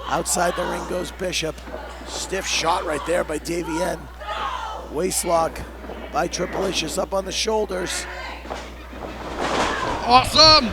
Outside the ring goes Bishop. Stiff shot right there by Davienne. Waistlock by Tripalicious up on the shoulders. Awesome!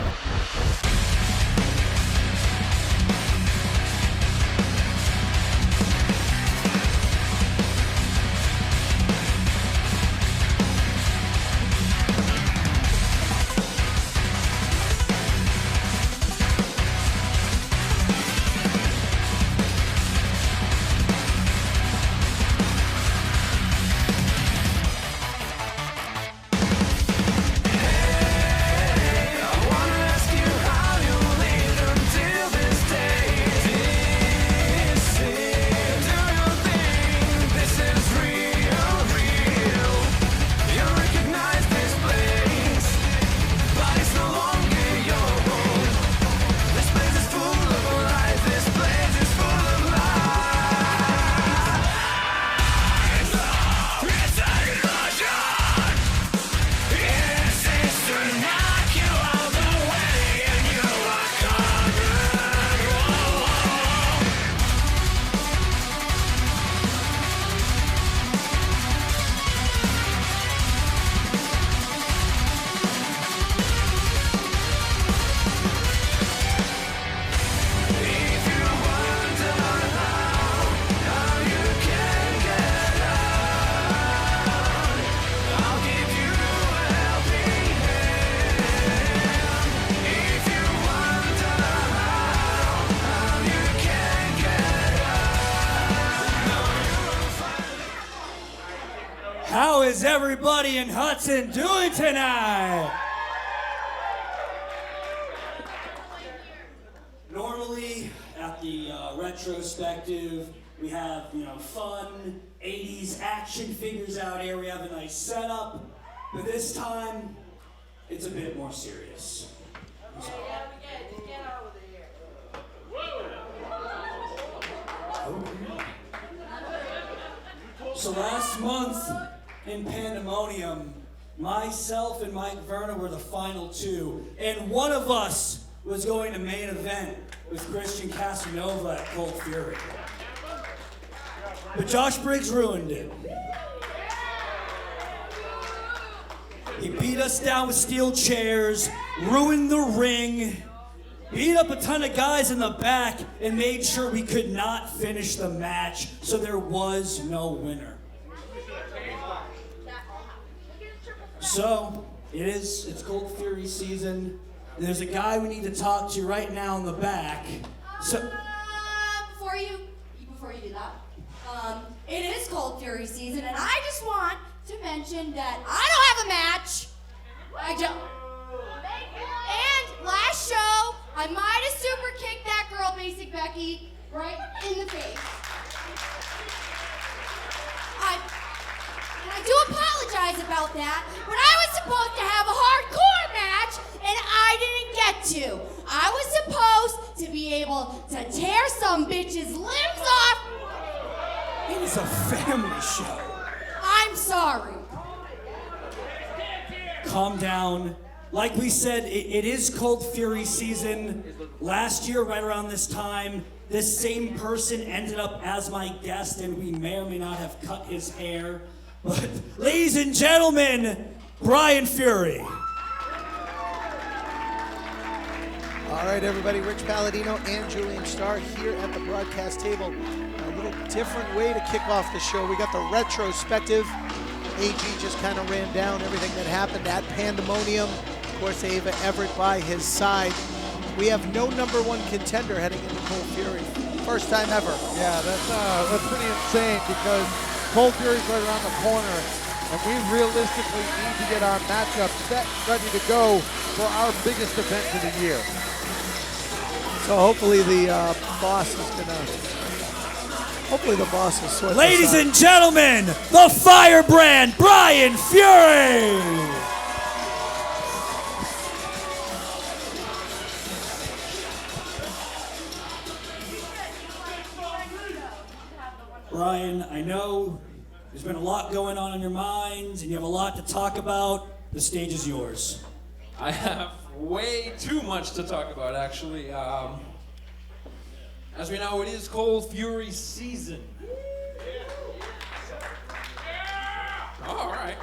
How is everybody in Hudson doing tonight? Normally at the retrospective, we have, fun 80s action figures out area. We have a nice setup, but this time it's a bit more serious. So last month in Pandemonium, myself and Mike Verna were the final two, and one of us was going to main event with Christian Casanova at Cold Fury. But Josh Briggs ruined it. He beat us down with steel chairs, ruined the ring, beat up a ton of guys in the back, and made sure we could not finish the match, so there was no winner. So, it's Cold Fury season. There's a guy we need to talk to right now in the back. So, before you do that, it is Cold Fury season, and I just want to mention that I don't have a match. And last show, I might have super kicked that girl, Basic Becky, right in the face. I do apologize about that, but I was supposed to have a hardcore match, and I didn't get to. I was supposed to be able to tear some bitch's limbs off. it is a family show. I'm sorry. Calm down. Like we said, it is Cold Fury season. Last year, right around this time, this same person ended up as my guest, and we may or may not have cut his hair. But, ladies and gentlemen, Brian Fury. All right, everybody, Rich Palladino and Julian Starr here at the broadcast table. A little different way to kick off the show. We got the retrospective. AG just kind of ran down everything that happened at Pandemonium. Of course, Ava Everett by his side. We have no number one contender heading into Cold Fury. First time ever. Yeah, that's pretty insane because Cold Fury's right around the corner, and we realistically need to get our matchup set, ready to go for our biggest event of the year. So hopefully the boss is gonna. Hopefully the boss will sort. Ladies and gentlemen, the firebrand, Brian Fury. Brian, I know there's been a lot going on in your minds, and you have a lot to talk about. The stage is yours. I have way too much to talk about, actually. As we know, it is Cold Fury season. All right.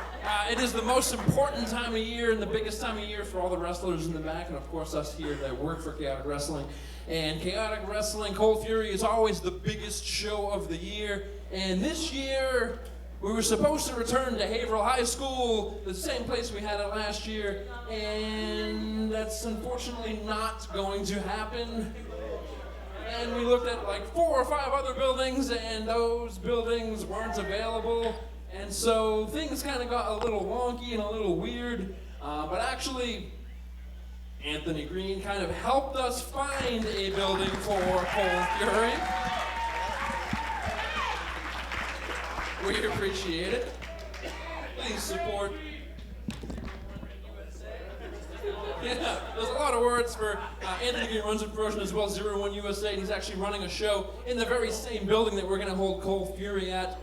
It is the most important time of year and the biggest time of year for all the wrestlers in the back, and of course us here that work for Chaotic Wrestling. And Chaotic Wrestling, Cold Fury is always the biggest show of the year. And this year, we were supposed to return to Haverhill High School, the same place we had it last year, and that's unfortunately not going to happen. And we looked at like 4 or 5 other buildings, and those buildings weren't available. And so things kind of got a little wonky and a little weird, but actually Anthony Greene kind of helped us find a building for Cold Fury. We appreciate it. Please support. Yeah, there's a lot of words for Anthony Greene runs a promotion as well, 01 USA, and he's actually running a show in the very same building that we're going to hold Cold Fury at.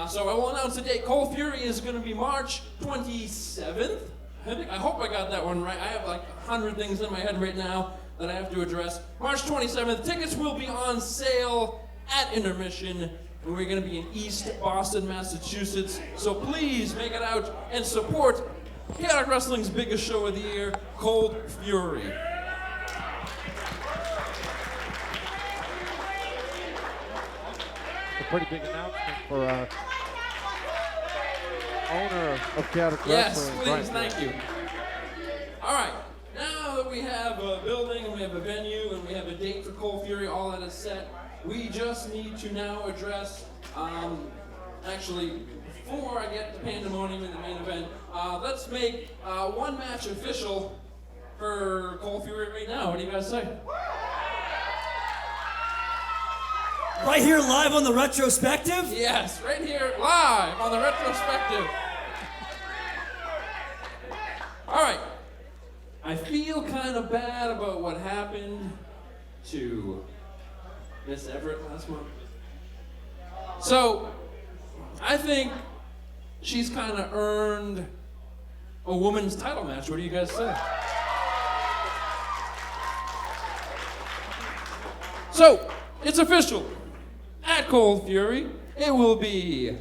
So I will announce the date. Cold Fury is going to be March 27th. I hope I got that one right. I have like 100 things in my head right now that I have to address. March 27th. Tickets will be on sale at intermission. And we're going to be in East Boston, Massachusetts. So please make it out and support Chaotic Wrestling's biggest show of the year, Cold Fury. A pretty big announcement for owner of Chaotic Yes, Wrestling. please, thank you. All right, now that we have a building and we have a venue and we have a date for Cold Fury, all that is set, we just need to now address, actually, before I get to Pandemonium in the main event, let's make one match official for Cold Fury right now. What do you guys say? Right here live on the retrospective? Yes, right here, live on the retrospective. All right. I feel kind of bad about what happened to Miss Everett last month. So, I think she's kind of earned a women's title match. What do you guys say? So, it's official. At Cold Fury, it will be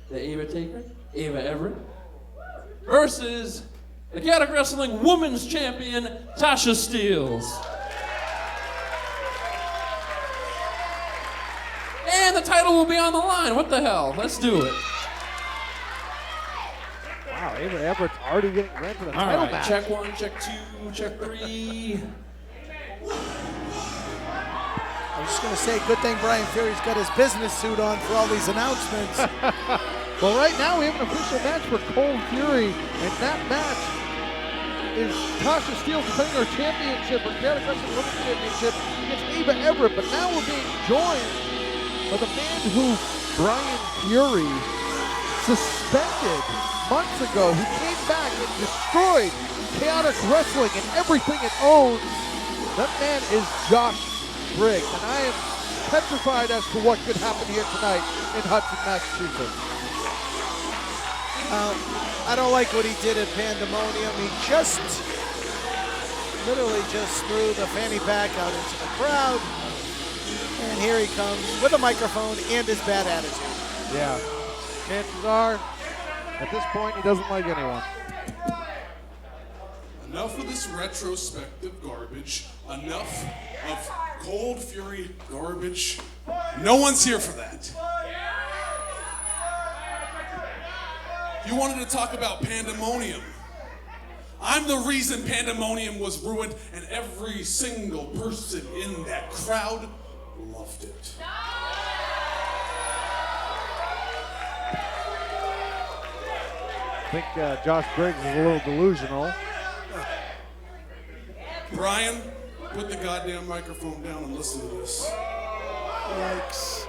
the Ava Taker, Ava Everett, versus the Chaotic Wrestling Women's Champion, Tasha Steelz. And the title will be on the line. What the hell? Let's do it. Wow, Ava Everett's already getting ready for the All title right, match. check 1, check 2, check 3. I was just going to say, good thing Brian Fury's got his business suit on for all these announcements. Well, right now we have an official match for Cold Fury, and that match is Tasha Steelz defending her championship, her Chaotic Wrestling Women's Championship against Ava Everett. But now we're being joined by the man who Brian Fury suspended months ago, who came back and destroyed Chaotic Wrestling and everything it owns. That man is Josh Briggs, and I am petrified as to what could happen here tonight in Hudson, Massachusetts. I don't like what he did at Pandemonium. He literally just threw the fanny pack out into the crowd. And here he comes with a microphone and his bad attitude. Yeah. Chances are, at this point, he doesn't like anyone. Enough of this retrospective garbage. Enough of Cold Fury garbage. No one's here for that. You wanted to talk about Pandemonium. I'm the reason Pandemonium was ruined, and every single person in that crowd loved it. I think Josh Briggs is a little delusional. Brian, put the goddamn microphone down and listen to this. Yikes.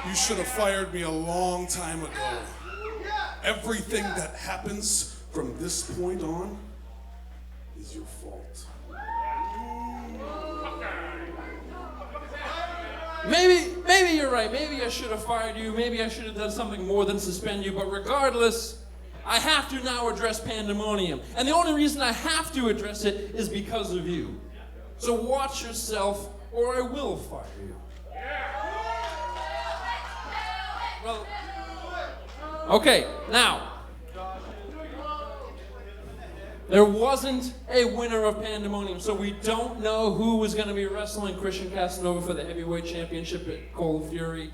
You should have fired me a long time ago. Everything that happens from this point on is your fault. Maybe you're right. Maybe I should have fired you. Maybe I should have done something more than suspend you. But regardless, I have to now address Pandemonium. And the only reason I have to address it is because of you. So watch yourself or I will fire you. Well, okay, now, there wasn't a winner of Pandemonium, so we don't know who was going to be wrestling Christian Casanova for the heavyweight championship at Cold Fury.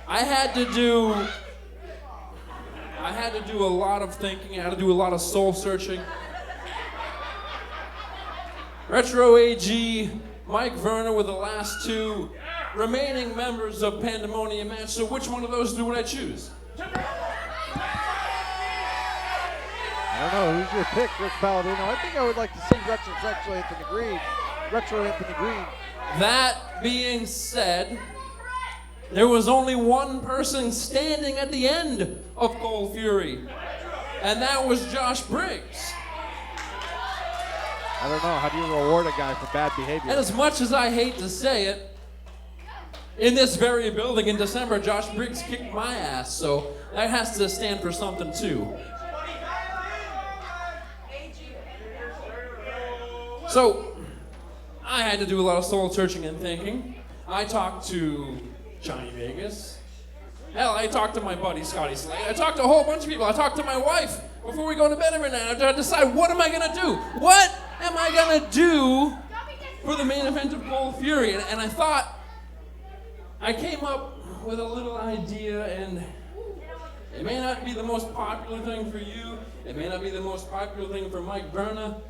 I had to do a lot of thinking. I had to do a lot of soul searching. Retro AG, Mike Verna were the last two remaining members of Pandemonium match. So which one of those would I choose? I don't know. Who's your pick, Rich Palladino? I think I would like to see Retro Anthony Greene. That being said, there was only one person standing at the end of Cold Fury, and that was Josh Briggs. I don't know. How do you reward a guy for bad behavior? And as much as I hate to say it, in this very building in December, Josh Briggs kicked my ass, so that has to stand for something too. So, I had to do a lot of soul searching and thinking. I talked to Johnny Vegas. Hell, I talked to my buddy Scotty Slade. I talked to a whole bunch of people. I talked to my wife before we go to bed every night. I tried to decide, what am I gonna do? What am I gonna do for the main event of Cold Fury? And I thought, I came up with a little idea, and it may not be the most popular thing for you. It may not be the most popular thing for Mike Verna.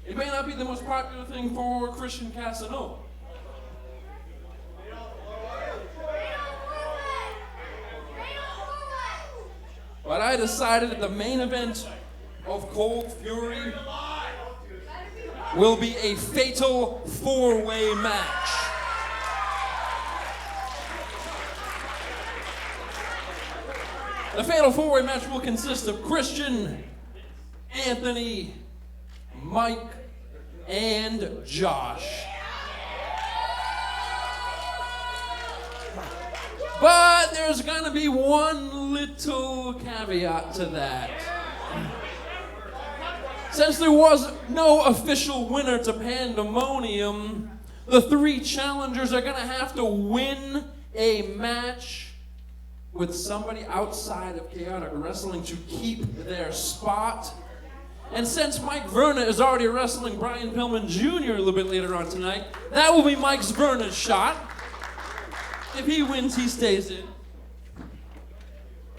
It may not be the most popular thing for Christian Casanova. But I decided that the main event of Cold Fury will be a fatal four-way match. The fatal four-way match will consist of Christian, Anthony, Mike, and Josh. But there's gonna be one little caveat to that. Since there was no official winner to Pandemonium, the three challengers are gonna have to win a match with somebody outside of Chaotic Wrestling to keep their spot. And since Mike Verna is already wrestling Brian Pillman Jr. a little bit later on tonight, that will be Mike Verna's shot. If he wins, he stays in.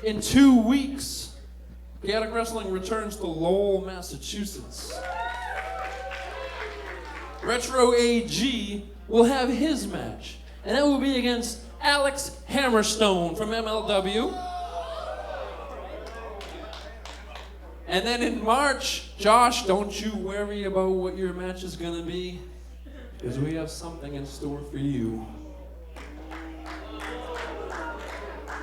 In 2 weeks, Chaotic Wrestling returns to Lowell, Massachusetts. Retro AG will have his match, and that will be against Alex Hammerstone from MLW. And then in March, Josh, don't you worry about what your match is gonna be, because we have something in store for you.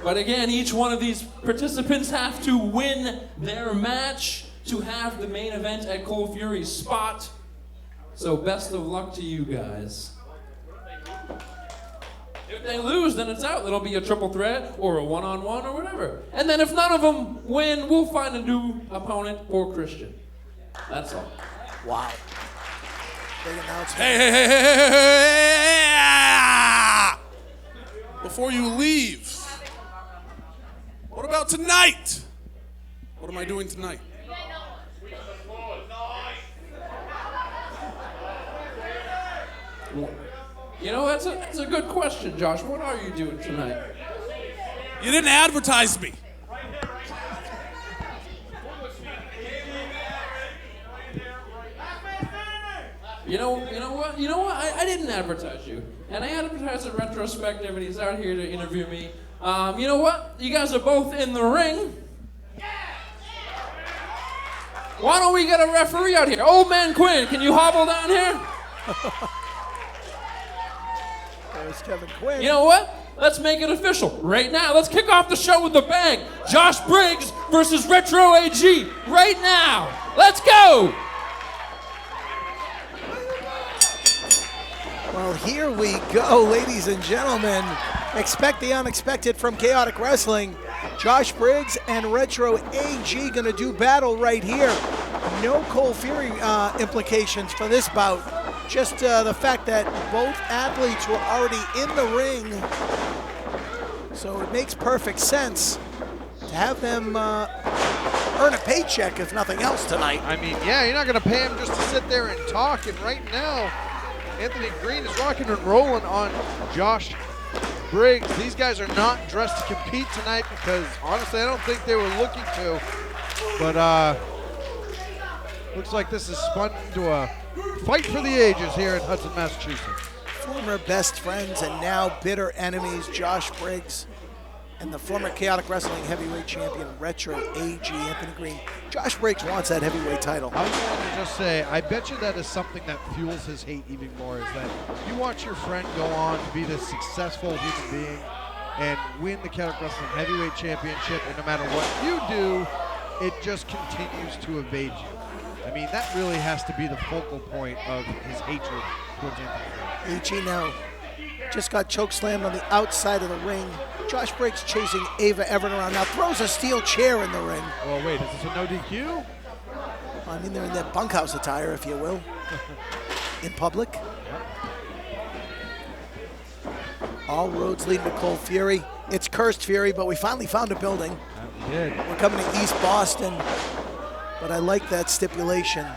But again, each one of these participants have to win their match to have the main event at Cold Fury's spot. So best of luck to you guys. If they lose, then it's out. It'll be a triple threat or a one-on-one or whatever. And then if none of them win, we'll find a new opponent for Christian. That's all. Wow. Big announcement. Hey. Before you leave, what about tonight? What am I doing tonight? You know, that's a good question, Josh. What are you doing tonight? You didn't advertise me. You know what? I didn't advertise you. And I advertised in retrospective, and he's out here to interview me. You know what? You guys are both in the ring. Why don't we get a referee out here? Old Man Quinn, can you hobble down here? There's Kevin Quinn. You know what? Let's make it official right now. Let's kick off the show with a bang. Josh Briggs versus Retro AG right now. Let's go. Well, here we go, ladies and gentlemen. Expect the unexpected from Chaotic Wrestling. Josh Briggs and Retro AG going to do battle right here. No Cold Fury implications for this bout. Just the fact that both athletes were already in the ring. So it makes perfect sense to have them earn a paycheck, if nothing else, tonight. I mean, yeah, you're not going to pay him just to sit there and talk. And right now, Anthony Greene is rocking and rolling on Josh Briggs. These guys are not dressed to compete tonight because, honestly, I don't think they were looking to. But looks like this is spun into a fight for the ages here in Hudson, Massachusetts. Former best friends and now bitter enemies, Josh Briggs and the former Chaotic Wrestling heavyweight champion, Retro AG, Anthony Greene. Josh Briggs wants that heavyweight title. I was going to just say, I bet you that is something that fuels his hate even more, is that you watch your friend go on to be this successful human being and win the Chaotic Wrestling heavyweight championship, and no matter what you do, it just continues to evade you. I mean, that really has to be the focal point of his hatred towards Anthony Greene. AG now just got chokeslammed on the outside of the ring. Josh Briggs chasing Ava Everett around. Now throws a steel chair in the ring. Well, wait, is this a no DQ? I mean, they're in their bunkhouse attire, if you will, in public. Yep. All roads leading to Cold Fury. It's Cursed Fury, but we finally found a building. We did. We're coming to East Boston, but I like that stipulation.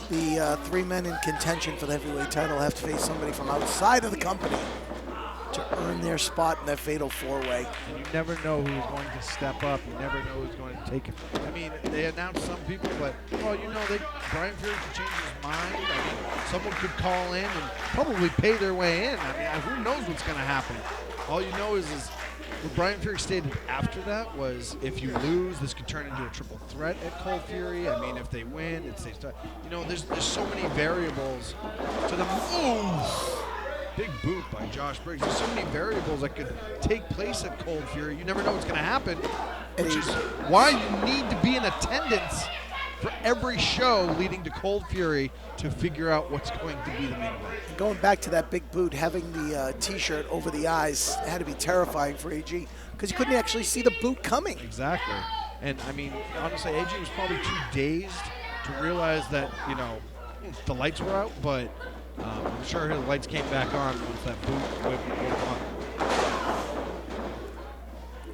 The 3 men in contention for the heavyweight title have to face somebody from outside of the company to earn their spot in that fatal 4-way. And you never know who's going to step up. You never know who's going to take it. I mean, they announced some people, but, well, you know, Brian Fury could change his mind. I mean, someone could call in and probably pay their way in. I mean, who knows what's going to happen? All you know is what Brian Fury stated after that was, if you lose, this could turn into a triple threat at Cold Fury. I mean, if they win, you know, there's so many variables to the move. Big boot by Josh Briggs. There's so many variables that could take place at Cold Fury. You never know what's going to happen, which is why you need to be in attendance for every show leading to Cold Fury to figure out what's going to be the main event. Going back to that big boot, having the T-shirt over the eyes had to be terrifying for AG because you couldn't actually see the boot coming. Exactly. And, I mean, honestly, AG was probably too dazed to realize that, you know, the lights were out, but I'm sure the lights came back on once that boot went on.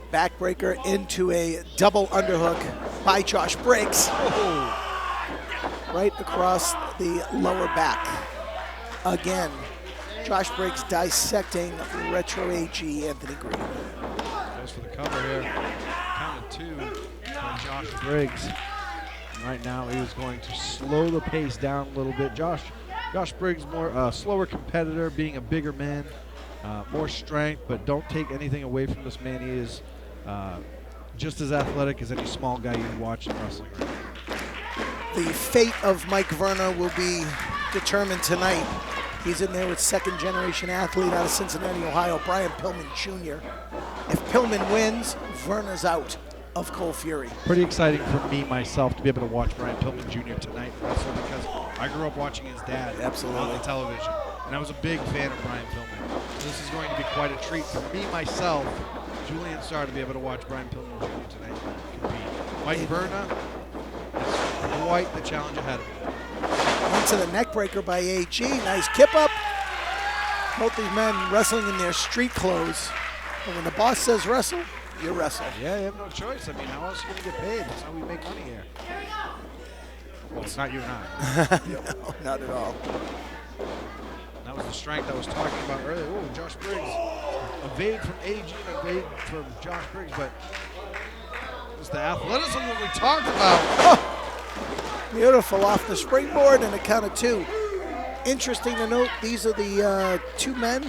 Backbreaker into a double underhook by Josh Briggs. Oh. Right across the lower back. Again, Josh Briggs dissecting Retro AG Anthony Greene. Goes for the cover here. Count of 2 by Josh Briggs. Right now he is going to slow the pace down a little bit. Josh Briggs, more slower competitor, being a bigger man, more strength, but don't take anything away from this man. He is just as athletic as any small guy you watch in wrestling right now. The fate of Mike Verna will be determined tonight. He's in there with second-generation athlete out of Cincinnati, Ohio, Brian Pillman Jr. If Pillman wins, Verna's out of Cold Fury. Pretty exciting for me, myself, to be able to watch Brian Pillman Jr. tonight wrestle because I grew up watching his dad on the television, and I was a big fan of Brian Pillman. So this is going to be quite a treat for me, myself, Julian Starr, to be able to watch Brian Pillman Jr. tonight compete. Mike Verna is quite the challenge ahead of him. Into the neckbreaker by AG. Nice kip up. Both these men wrestling in their street clothes. But when the boss says wrestle, you wrestle. Yeah, you have no choice. I mean, how else are you going to get paid? That's how we make money here. Well, it's not you and I. No, not at all. That was the strength I was talking about earlier. Oh, Josh Briggs. Evade from AG and evade from Josh Briggs, but it's the athleticism that we talked about. Oh, beautiful off the springboard and a count of 2. Interesting to note, these are the 2 men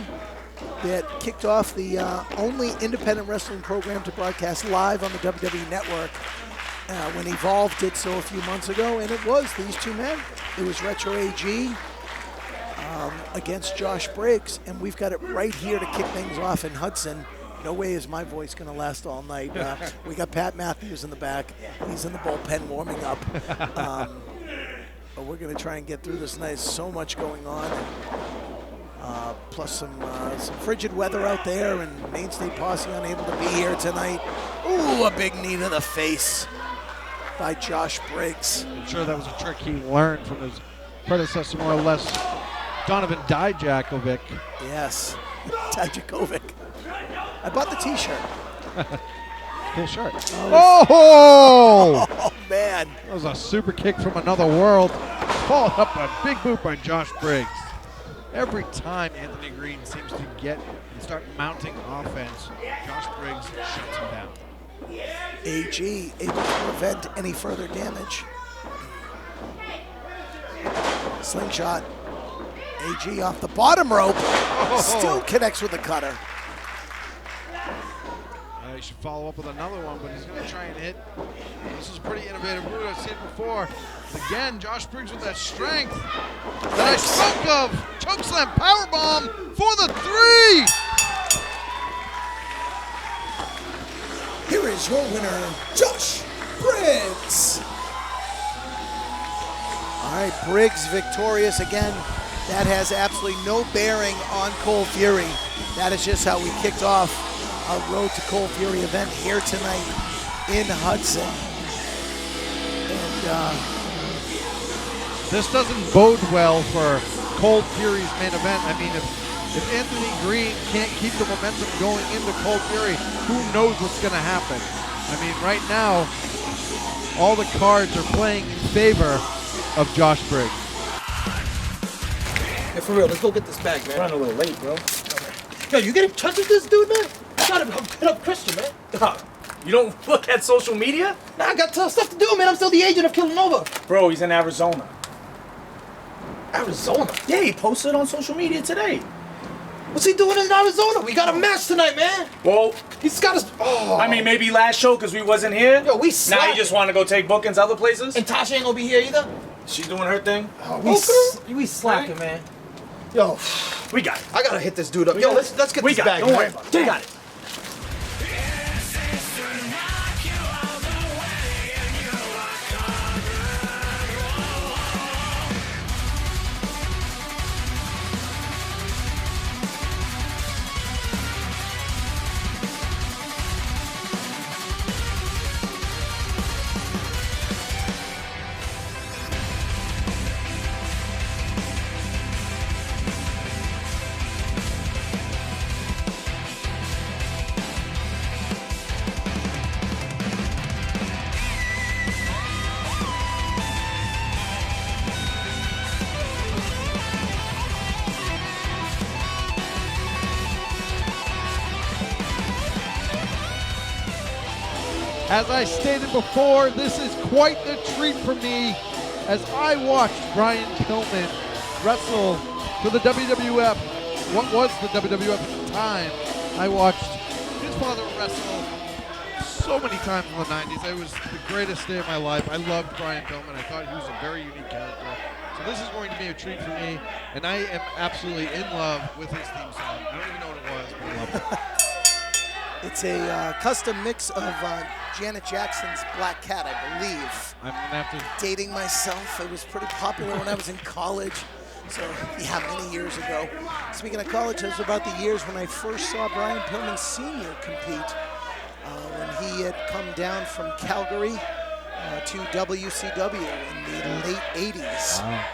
that kicked off the only independent wrestling program to broadcast live on the WWE Network when Evolve did so a few months ago, and it was these 2 men. It was Retro AG against Josh Briggs, and we've got it right here to kick things off in Hudson. No way is my voice going to last all night. We got Pat Matthews in the back. He's in the bullpen warming up. But we're going to try and get through this night. So much going on. Plus some frigid weather out there, and Mainstay Posse unable to be here tonight. Ooh, a big knee to the face by Josh Briggs. I'm sure that was a trick he learned from his predecessor, more or less, Donovan Dijakovic. Yes, Dijakovic. I bought the T-shirt. Cool shirt. Oh! Oh, man. That was a super kick from another world. Followed up a big boot by Josh Briggs. Every time Anthony Greene seems to get and start mounting offense, Josh Briggs shuts him down. AG able to prevent any further damage. Slingshot. AG off the bottom rope. Still connects with the cutter. He should follow up with another one, but he's going to try and hit. This is a pretty innovative move. I've seen it before. Again, Josh Briggs with that strength that I spoke of. Chokeslam powerbomb for the 3. Here is your winner, Josh Briggs. All right, Briggs victorious again. That has absolutely no bearing on Cole Fury. That is just how we kicked off our Road to Cole Fury event here tonight in Hudson. And this doesn't bode well for Cole Fury's main event. I mean, if Anthony Greene can't keep the momentum going into Cole Fury, who knows what's going to happen? I mean, right now, all the cards are playing in favor of Josh Briggs. Hey, for real, let's go get this bag, man. Running a little late, bro. Yo, you get in touch with this dude, man? I gotta hit up Christian, man. You don't look at social media? Nah, I got stuff to do, man. I'm still the agent of Killa Nova. Bro, he's in Arizona. Arizona? Yeah, he posted on social media today. What's he doing in Arizona? We got a match tonight, man. Well, He's got us. Oh. I mean, maybe last show because we wasn't here. Yo, we Now slacking. you just want to go take bookings other places? And Tasha ain't gonna be here either. She's doing her thing. Oh, we slacking, man. Yo, We got it. I gotta hit this dude up. We Yo, got let's it. get We this got bag, it. Don't man. worry about it. We got it. As I stated before, this is quite the treat for me as I watched Brian Pillman wrestle for the WWF. What was the WWF at the time? I watched his father wrestle so many times in the 90s. It was the greatest day of my life. I loved Brian Pillman. I thought he was a very unique character. So this is going to be a treat for me, and I am absolutely in love with his theme song. I don't even know what it was, but I love it. it's a custom mix of Janet Jackson's Black Cat, I believe. I'm gonna have to Dating myself, it was pretty popular when I was in college. So, yeah, many years ago. Speaking of college, it was about the years when I first saw Brian Pillman Sr. compete. When he had come down from Calgary to WCW in the late 80s. Wow.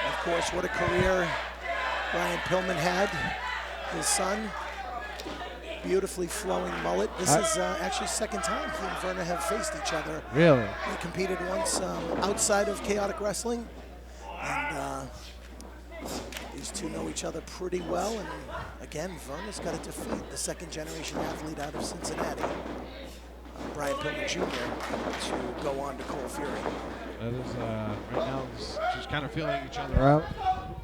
Of course, what a career Brian Pillman had. His son, beautifully flowing mullet. This is actually second time he and Verna have faced each other. Really? They competed once outside of Chaotic Wrestling, and these two know each other pretty well. And again, Verna's got to defeat the second generation athlete out of Cincinnati, Brian Pillman Jr., to go on to Cole Fury. That is, right now, just kind of feeling each other out.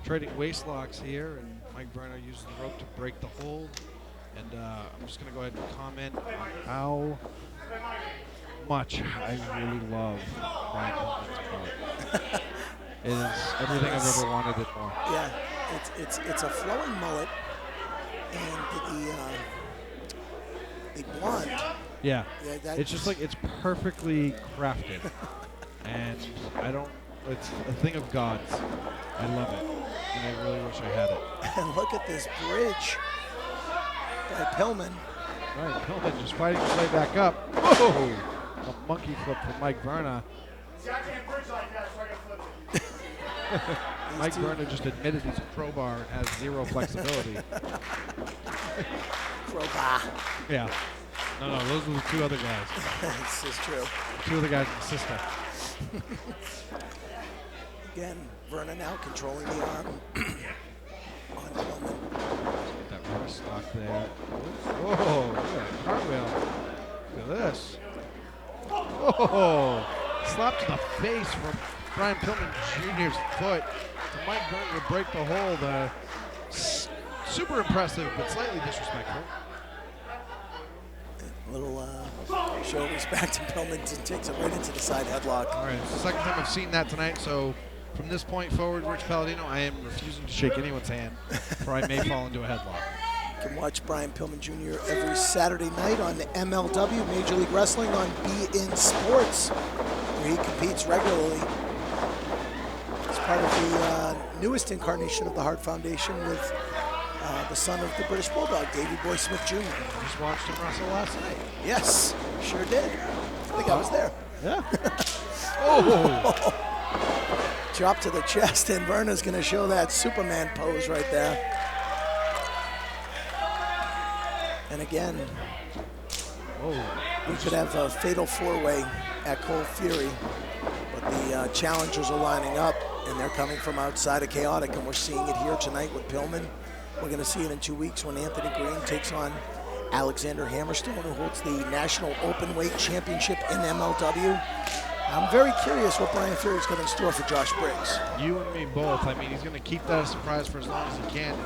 Trading waist locks here, and Mike Verna uses the rope to break the hold. And I'm just going to go ahead and comment on how much I really love Brian Pillman's part. It is everything I've ever wanted it more. Yeah, it's a flowing mullet, and the blonde. Yeah, that it's just like it's perfectly crafted, and it's a thing of God's. I love it, and I really wish I had it. And look at this bridge by Pillman. Brian Pillman just fighting his way back up. Whoa! A monkey flip from Mike Verna. See, I can't bridge like that, so I got flipped. Mike Verna just admitted he's a crowbar and has zero flexibility. Crowbar. Yeah. No, those are the two other guys. This is true. Two other guys in the system. Again, Verna now controlling the arm. On Pillman. Get that wrist lock there. Whoa, look at that cartwheel. Look at this. Oh, slap to the face from Brian Pillman Jr.'s foot. And Mike Verna would break the hold. Super impressive, but slightly disrespectful. A little shoulders back to Pillman and takes it right into the side headlock. All right, it's the second time I've seen that tonight, so from this point forward, Rich Palladino, I am refusing to shake anyone's hand, for I may fall into a headlock. You can watch Brian Pillman Jr. every Saturday night on the MLW, Major League Wrestling, on beIN Sports, where he competes regularly. It's part of the newest incarnation of the Hart Foundation with the son of the British Bulldog, Davey Boy Smith Jr. Just watched him wrestle last night. Yes, sure did. I think I was there. Yeah. Oh! Drop to the chest, and Verna's going to show that Superman pose right there. And again, we could have a fatal four-way at Cold Fury, but the challengers are lining up, and they're coming from outside of Chaotic, and we're seeing it here tonight with Pillman. We're going to see it in 2 weeks when Anthony Greene takes on Alexander Hammerstone, who holds the National Openweight Championship in MLW. I'm very curious what Brian Fury's got in store for Josh Briggs. You and me both. I mean, he's going to keep that a surprise for as long as he can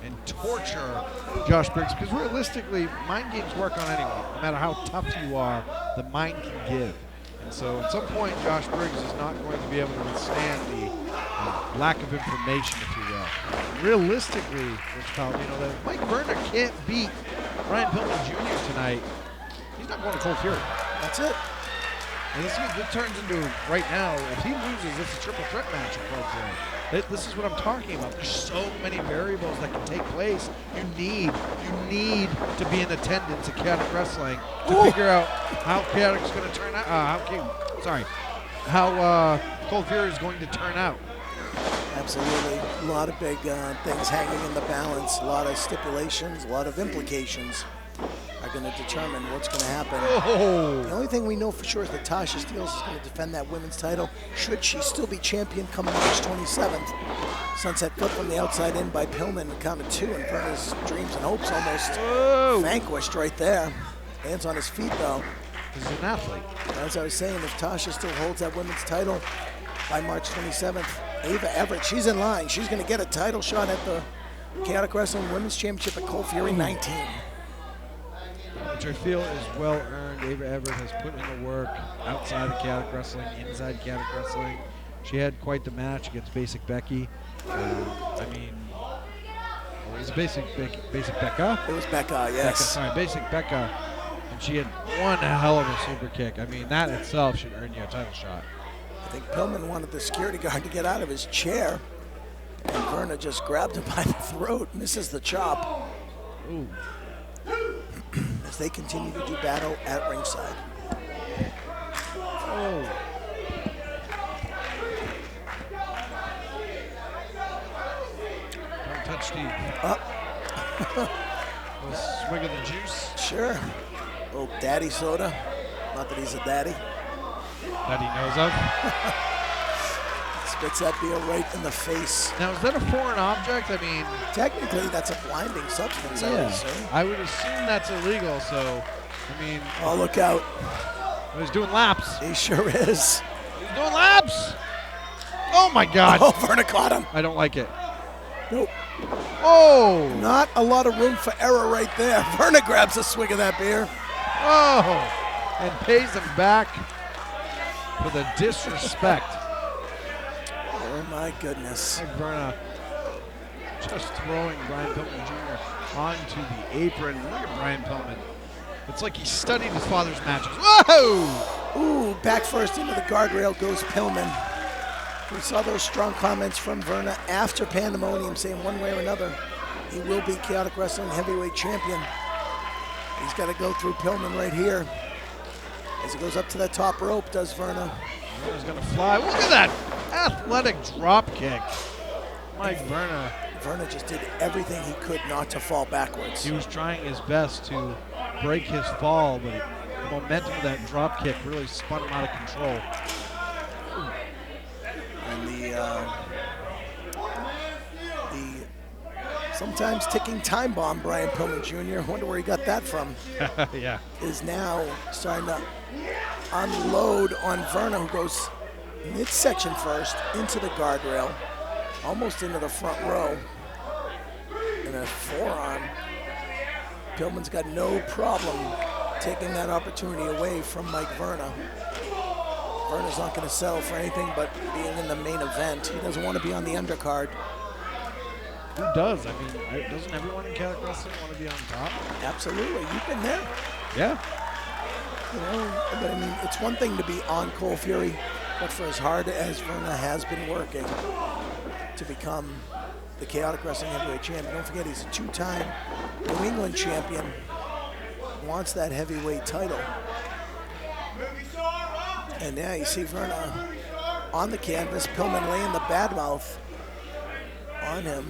and torture Josh Briggs, because realistically, mind games work on anyone. No matter how tough you are, the mind can give. And so at some point, Josh Briggs is not going to be able to withstand the lack of information, if you will. Realistically, Rich Palladino, that if Mike Verna can't beat Brian Pillman Jr. tonight, he's not going to Cold Fury. That's it. And this turns into, right now, if he loses, it's a triple threat match at Cold Fury. This is what I'm talking about. There's so many variables that can take place. You need to be in attendance at Chaotic Wrestling to figure out how Chaotic's going to turn out. How Cold Fury is going to turn out. Absolutely. A lot of big things hanging in the balance, a lot of stipulations, a lot of implications are going to determine what's going to happen. Oh. The only thing we know for sure is that Tasha Steelz is going to defend that women's title, should she still be champion come March 27th. Sunset flip from the outside in by Pillman, count of 2, and Verna's dreams and hopes almost vanquished right there. Hands on his feet, though. He's an athlete. As I was saying, if Tasha still holds that women's title by March 27th, Ava Everett, she's in line. She's going to get a title shot at the Chaotic Wrestling Women's Championship at Cold Fury 19. Which I feel is well earned. Ava Everett has put in the work outside of Chaotic Wrestling, inside Chaotic Wrestling. She had quite the match against Basic Becky. It was Basic Becca? It was Becca, yes. Basic Becca. And she had one hell of a super kick. I mean, that itself should earn you a title shot. I think Pillman wanted the security guard to get out of his chair, and Verna just grabbed him by the throat, misses the chop. Ooh. As they continue to do battle at ringside. Oh. Don't touch Steve. A swig of the juice. Sure. Oh, daddy soda. Not that he's a daddy. That he knows of. Spits that beer right in the face. Now, is that a foreign object? I mean, technically, that's a blinding substance, I would assume. I would assume that's illegal, so, I mean. Oh, look out. He's doing laps. He sure is. He's doing laps. Oh, my God. Oh, Verna caught him. I don't like it. Nope. Oh. Not a lot of room for error right there. Verna grabs a swig of that beer. Oh. And pays him back for the disrespect. Oh, my goodness. Mike Verna just throwing Brian Pillman Jr. onto the apron. Look at Brian Pillman. It's like he studied his father's matches. Whoa! Ooh, back first into the guardrail goes Pillman. We saw those strong comments from Verna after Pandemonium saying one way or another he will be Chaotic Wrestling Heavyweight Champion. He's got to go through Pillman right here. As he goes up to that top rope, does Verna. Verna's gonna fly. Look at that athletic drop kick. Mike Verna. Verna just did everything he could not to fall backwards. He was trying his best to break his fall, but the momentum of that drop kick really spun him out of control. And the sometimes ticking time bomb, Brian Pillman Jr., wonder where he got that from, Yeah. is now starting to unload on Verna, who goes midsection first into the guardrail, almost into the front row, and a forearm. Pillman's got no problem taking that opportunity away from Mike Verna. Verna's not going to settle for anything but being in the main event. He doesn't want to be on the undercard. Who does? I mean, doesn't everyone in Chaotic Wrestling want to be on top? Absolutely, you've been there. Yeah. You know, but I mean, it's one thing to be on Cole Fury, but for as hard as Verna has been working to become the Chaotic Wrestling Heavyweight Champion, don't forget he's a two-time New England champion, wants that heavyweight title. And now you see Verna on the canvas, Pillman laying the bad mouth on him.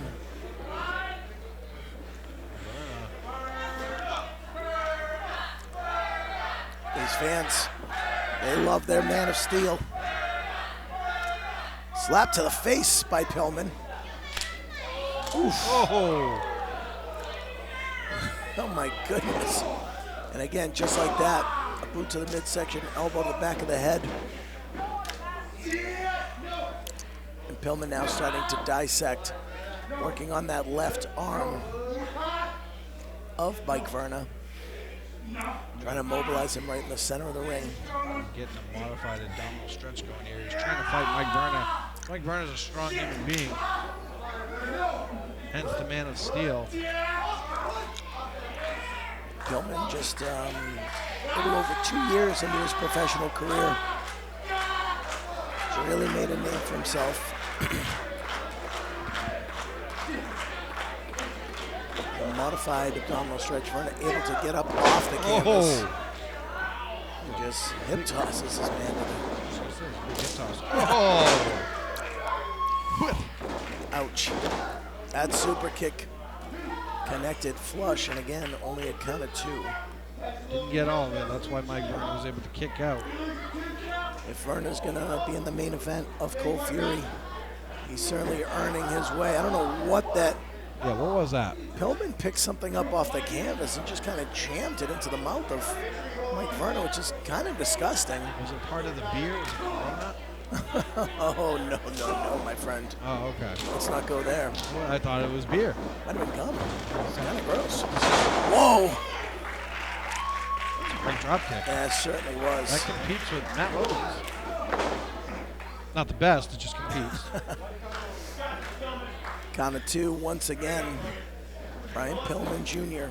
These fans, they love their Man of Steel. Slap to the face by Pillman. Oof. Oh. Oh my goodness. And again, just like that, a boot to the midsection, elbow to the back of the head. And Pillman now starting to dissect, working on that left arm of Mike Verna. Trying to mobilize him right in the center of the ring. Getting a modified abdominal stretch going here. He's trying to fight Mike Verna. Mike Verna's a strong human being. Hence the Man of Steel. Pillman just a little over 2 years into his professional career. He's really made a name for himself. A modified abdominal stretch, Verna able to get up off the canvas. And just hip tosses his man. Ouch. That super kick connected flush, and again, only a count of two. Didn't get all of it. That's why Mike Verna was able to kick out. If Verna's gonna be in the main event of Cole Fury, he's certainly earning his way. I don't know what that. Yeah, what was that? Pillman picked something up off the canvas and just kind of jammed it into the mouth of Mike Verna, which is kind of disgusting. Was it part of the beer? Was it Corona? Oh, no, my friend. Oh, okay. Let's not go there. Well, I thought it was beer. Might have been gum. It's kind of gross. Whoa! Great drop kick. Yeah, it certainly was. That competes with Matt Logan's. Not the best, it just competes. Count of two once again. Brian Pillman Jr.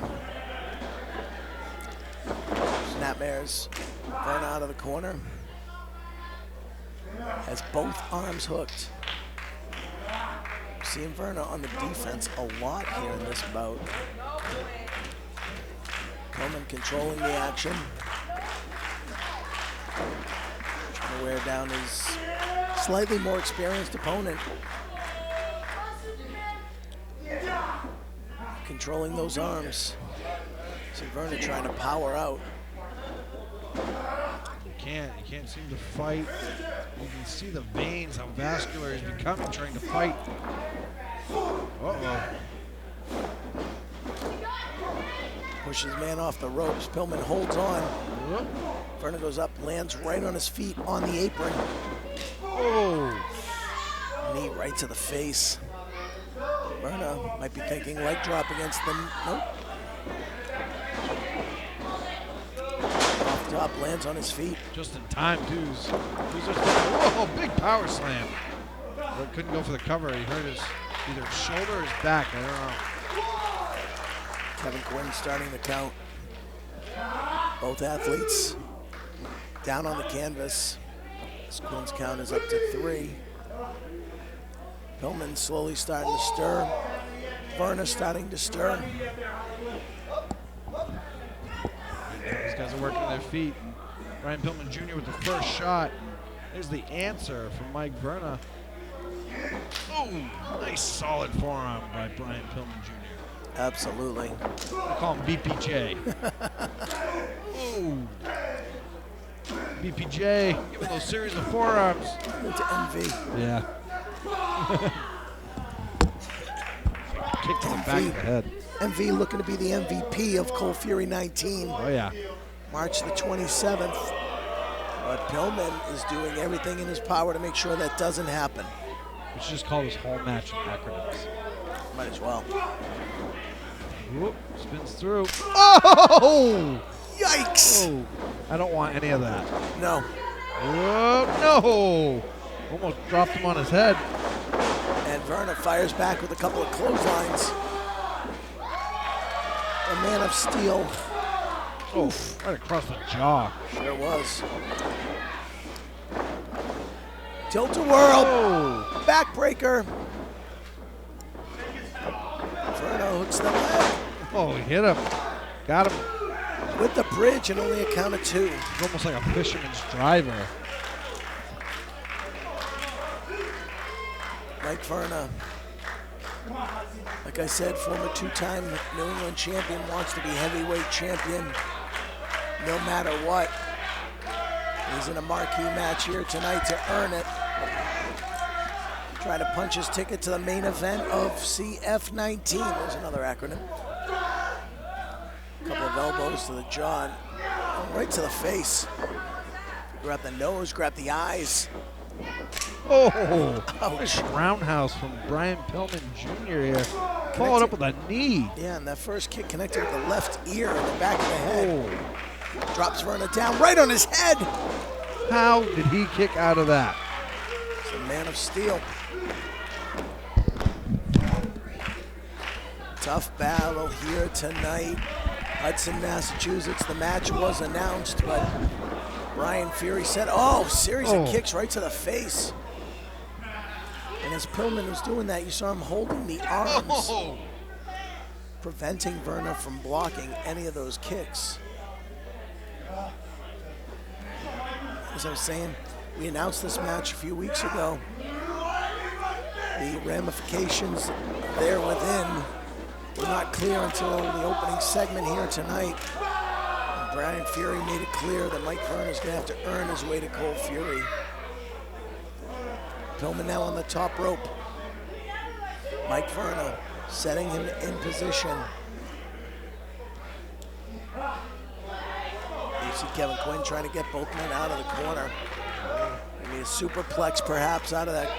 Snapmares. Verna out of the corner. Has both arms hooked. Seeing Verna on the defense a lot here in this bout. Pillman controlling the action. Trying to wear down his slightly more experienced opponent. Controlling those arms. See Verna trying to power out. He can't seem to fight. You can see the veins, how vascular he's becoming trying to fight. Uh-oh. Pushes man off the ropes. Pillman holds on. Verna goes up, lands right on his feet on the apron. Oh. Knee right to the face. Verna might be thinking leg drop against the, nope. Off the top, lands on his feet. Just in time, too. Whoa, big power slam. But couldn't go for the cover. He hurt his either his shoulder or his back. I don't know. Kevin Quinn starting the count. Both athletes down on the canvas. This Quinn's count is up to 3. Pillman slowly starting to stir. Verna starting to stir. are working their feet. And Brian Pillman Jr. with the first shot. There's the answer from Mike Verna. Oh, nice solid forearm by Brian Pillman Jr. Absolutely. I call him BPJ. Oh. BPJ, giving those series of forearms. Into MV. Yeah. Kick to the back of the head. MV looking to be the MVP of Cold Fury 19. Oh, yeah. March the 27th. But Pillman is doing everything in his power to make sure that doesn't happen. We should just call this whole match acronyms. Might as well. Whoop, spins through. Oh! Yikes! Oh, I don't want any of that. No. Oh, no! Almost dropped him on his head. And Verna fires back with a couple of clotheslines. A man of steel. Oh, right across the jaw. Sure was. Tilt-a-whirl. Oh. Backbreaker. Verna hooks the leg. Oh, he hit him. Got him. With the bridge and only a count of 2. It's almost like a fisherman's driver. Mike Verna, like I said, former 2-time New England champion, wants to be heavyweight champion no matter what. He's in a marquee match here tonight to earn it. Trying to punch his ticket to the main event of CF19. There's another acronym. Couple of elbows to the jaw, and right to the face. Grab the nose, grab the eyes. Oh, Ouch. roundhouse from Brian Pillman Jr. here. Followed up with a knee. Yeah, and that first kick connected with the left ear in the back of the head. Oh. Drops Verna down right on his head. How did he kick out of that? It's a man of steel. Tough battle here tonight. Hudson, Massachusetts. The match was announced, but Brian Fury said, series of kicks right to the face. And as Pillman was doing that, you saw him holding the arms, preventing Verna from blocking any of those kicks. As I was saying, we announced this match a few weeks ago. The ramifications there within were not clear until the opening segment here tonight. And Brian Fury made it clear that Mike Verna is going to have to earn his way to Cold Fury. Pillman now on the top rope. Mike Verna setting him in position. You see Kevin Quinn trying to get both men out of the corner. Maybe a superplex perhaps out of that.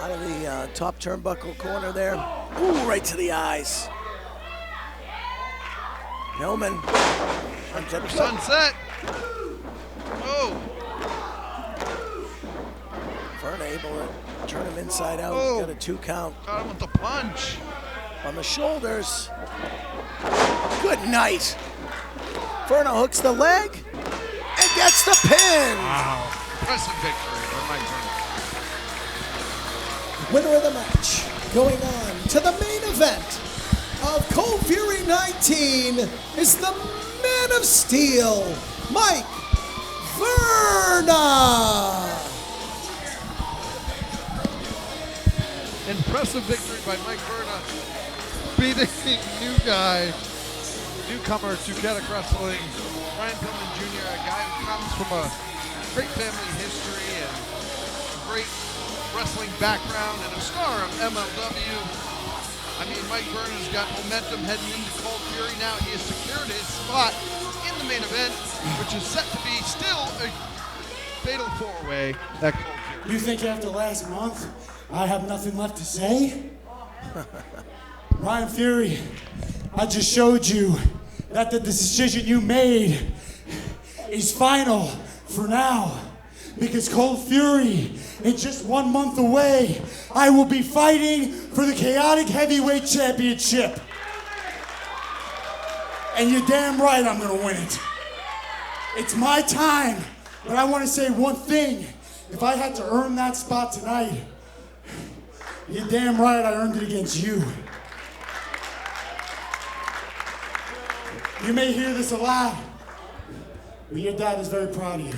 Out of the top turnbuckle corner there. Ooh, right to the eyes. Pillman. Sunset. Oh. Verna able to turn him inside out. Oh. Got a 2 count. Got him with the punch. On the shoulders. Good night. Verna hooks the leg and gets the pin. Wow. Impressive victory for Mike Verna. Winner of the match, going on to the main event of Cold Fury 19 is the Man of Steel, Mike Verna. Impressive victory by Mike Verna, beating newcomer to Catholic Wrestling, Brian Pillman Jr., a guy who comes from a great family history and a great wrestling background and a star of MLW. I mean, Mike Verna's got momentum heading into Cold Fury now. He has secured his spot in the main event, which is set to be still a fatal 4-way at Cold Fury. You think after last month, I have nothing left to say? Brian Fury, I just showed you that the decision you made is final for now. Because Cold Fury is just 1 month away. I will be fighting for the Chaotic Heavyweight Championship. And you're damn right I'm gonna win it. It's my time, but I wanna say one thing. If I had to earn that spot tonight, you're damn right I earned it against you. You may hear this a lot, but your dad is very proud of you.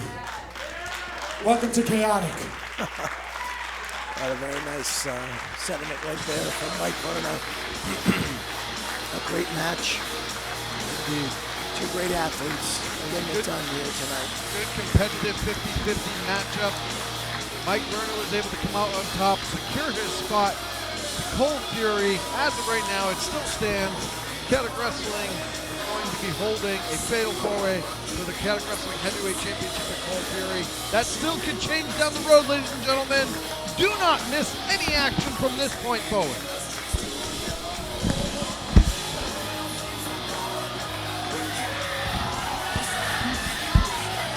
Welcome to Chaotic. A very nice sentiment right there from Mike Verna. A great match. Indeed. Two great athletes getting it done here tonight. Good competitive 50-50 matchup. Mike Verna was able to come out on top, secure his spot. Cold Fury, as of right now, it still stands. Chaotic Wrestling is going to be holding a fatal four-way for the Chaotic Wrestling Heavyweight Championship at Cold Fury. That still could change down the road, ladies and gentlemen. Do not miss any action from this point forward.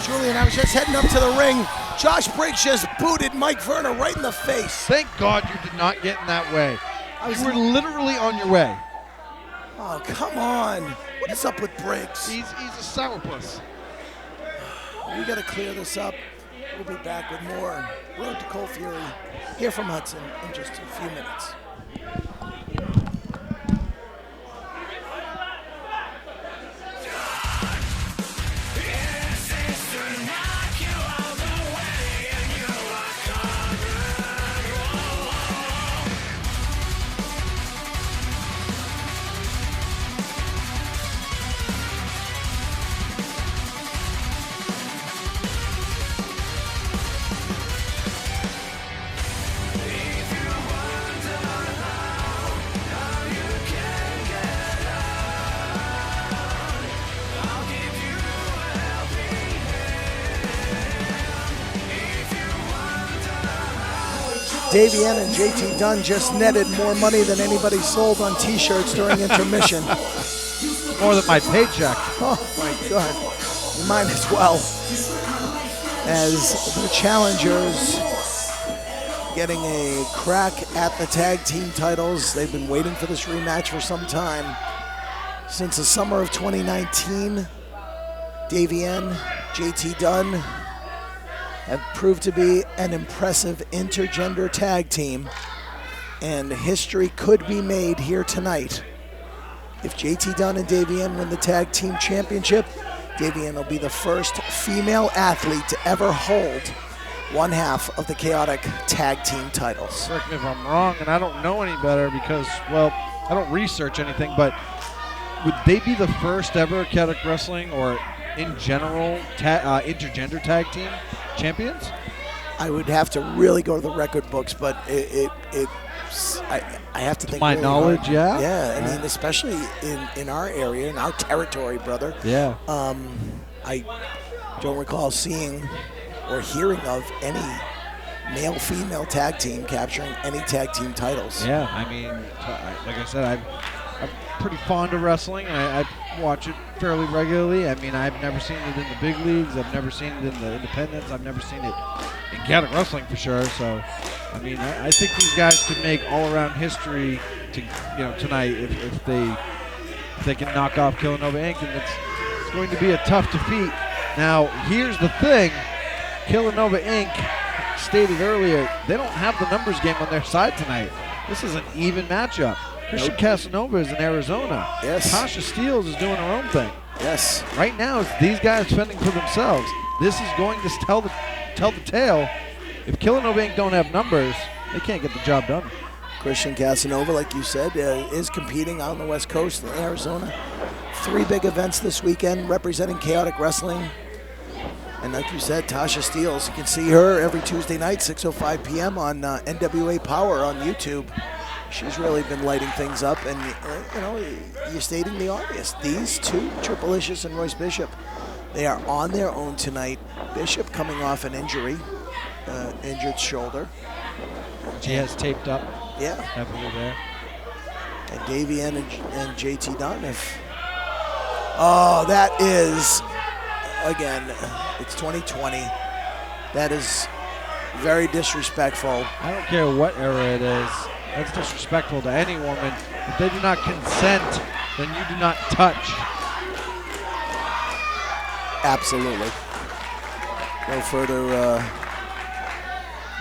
Julian, I was just heading up to the ring. Josh Briggs just booted Mike Verna right in the face. Thank God you did not get in that way. You were literally on your way. Oh, come on. What is up with Briggs? He's a sourpuss. We got to clear this up. We'll be back with more Road to Cold Fury here from Hudson in just a few minutes. Davienne and JT Dunn just netted more money than anybody sold on t-shirts during intermission. More than my paycheck. Oh my God, you might as well. As the challengers getting a crack at the tag team titles. They've been waiting for this rematch for some time. Since the summer of 2019, Davienne, JT Dunn have proved to be an impressive intergender tag team, and history could be made here tonight. If JT Dunn and Davienne win the tag team championship, Davienne will be the first female athlete to ever hold one half of the Chaotic tag team titles. Correct me if I'm wrong, and I don't know any better because, well, I don't research anything, but would they be the first ever Chaotic Wrestling or in general intergender tag team champions? I would have to really go to the record books, but I have to think. My really knowledge, hard. yeah. Yeah, I mean, especially in our area, in our territory, brother. Yeah. I don't recall seeing or hearing of any male-female tag team capturing any tag team titles. Yeah, I mean, like I said, I'm pretty fond of wrestling, and I watch it fairly regularly. I mean, I've never seen it in the big leagues. I've never seen it in the independents. I've never seen it in Chaotic Wrestling for sure. So, I mean, I think these guys could make all-around history to, tonight if they can knock off Killa Inc. And it's going to be a tough defeat. Now, here's the thing: Killa Inc. stated earlier they don't have the numbers game on their side tonight. This is an even matchup. Christian Casanova is in Arizona. Yes. Tasha Steeles is doing her own thing. Yes. Right now, it's these guys fending for themselves. This is going to tell the tale. If Killa Inc. don't have numbers, they can't get the job done. Christian Casanova, like you said, is competing out on the West Coast in Arizona. 3 big events this weekend representing Chaotic Wrestling. And like you said, Tasha Steeles, you can see her every Tuesday night, 6:05 p.m. on NWA Power on YouTube. She's really been lighting things up, and you're stating the obvious. These two, Tripalicious and Royce Bishop, they are on their own tonight. Bishop coming off an injury, injured shoulder. She has taped up. Yeah. Heavily there. And Davienne and JT Dunn. That is, again, it's 2020. That is very disrespectful. I don't care what era it is. That's disrespectful to any woman. If they do not consent, then you do not touch. Absolutely.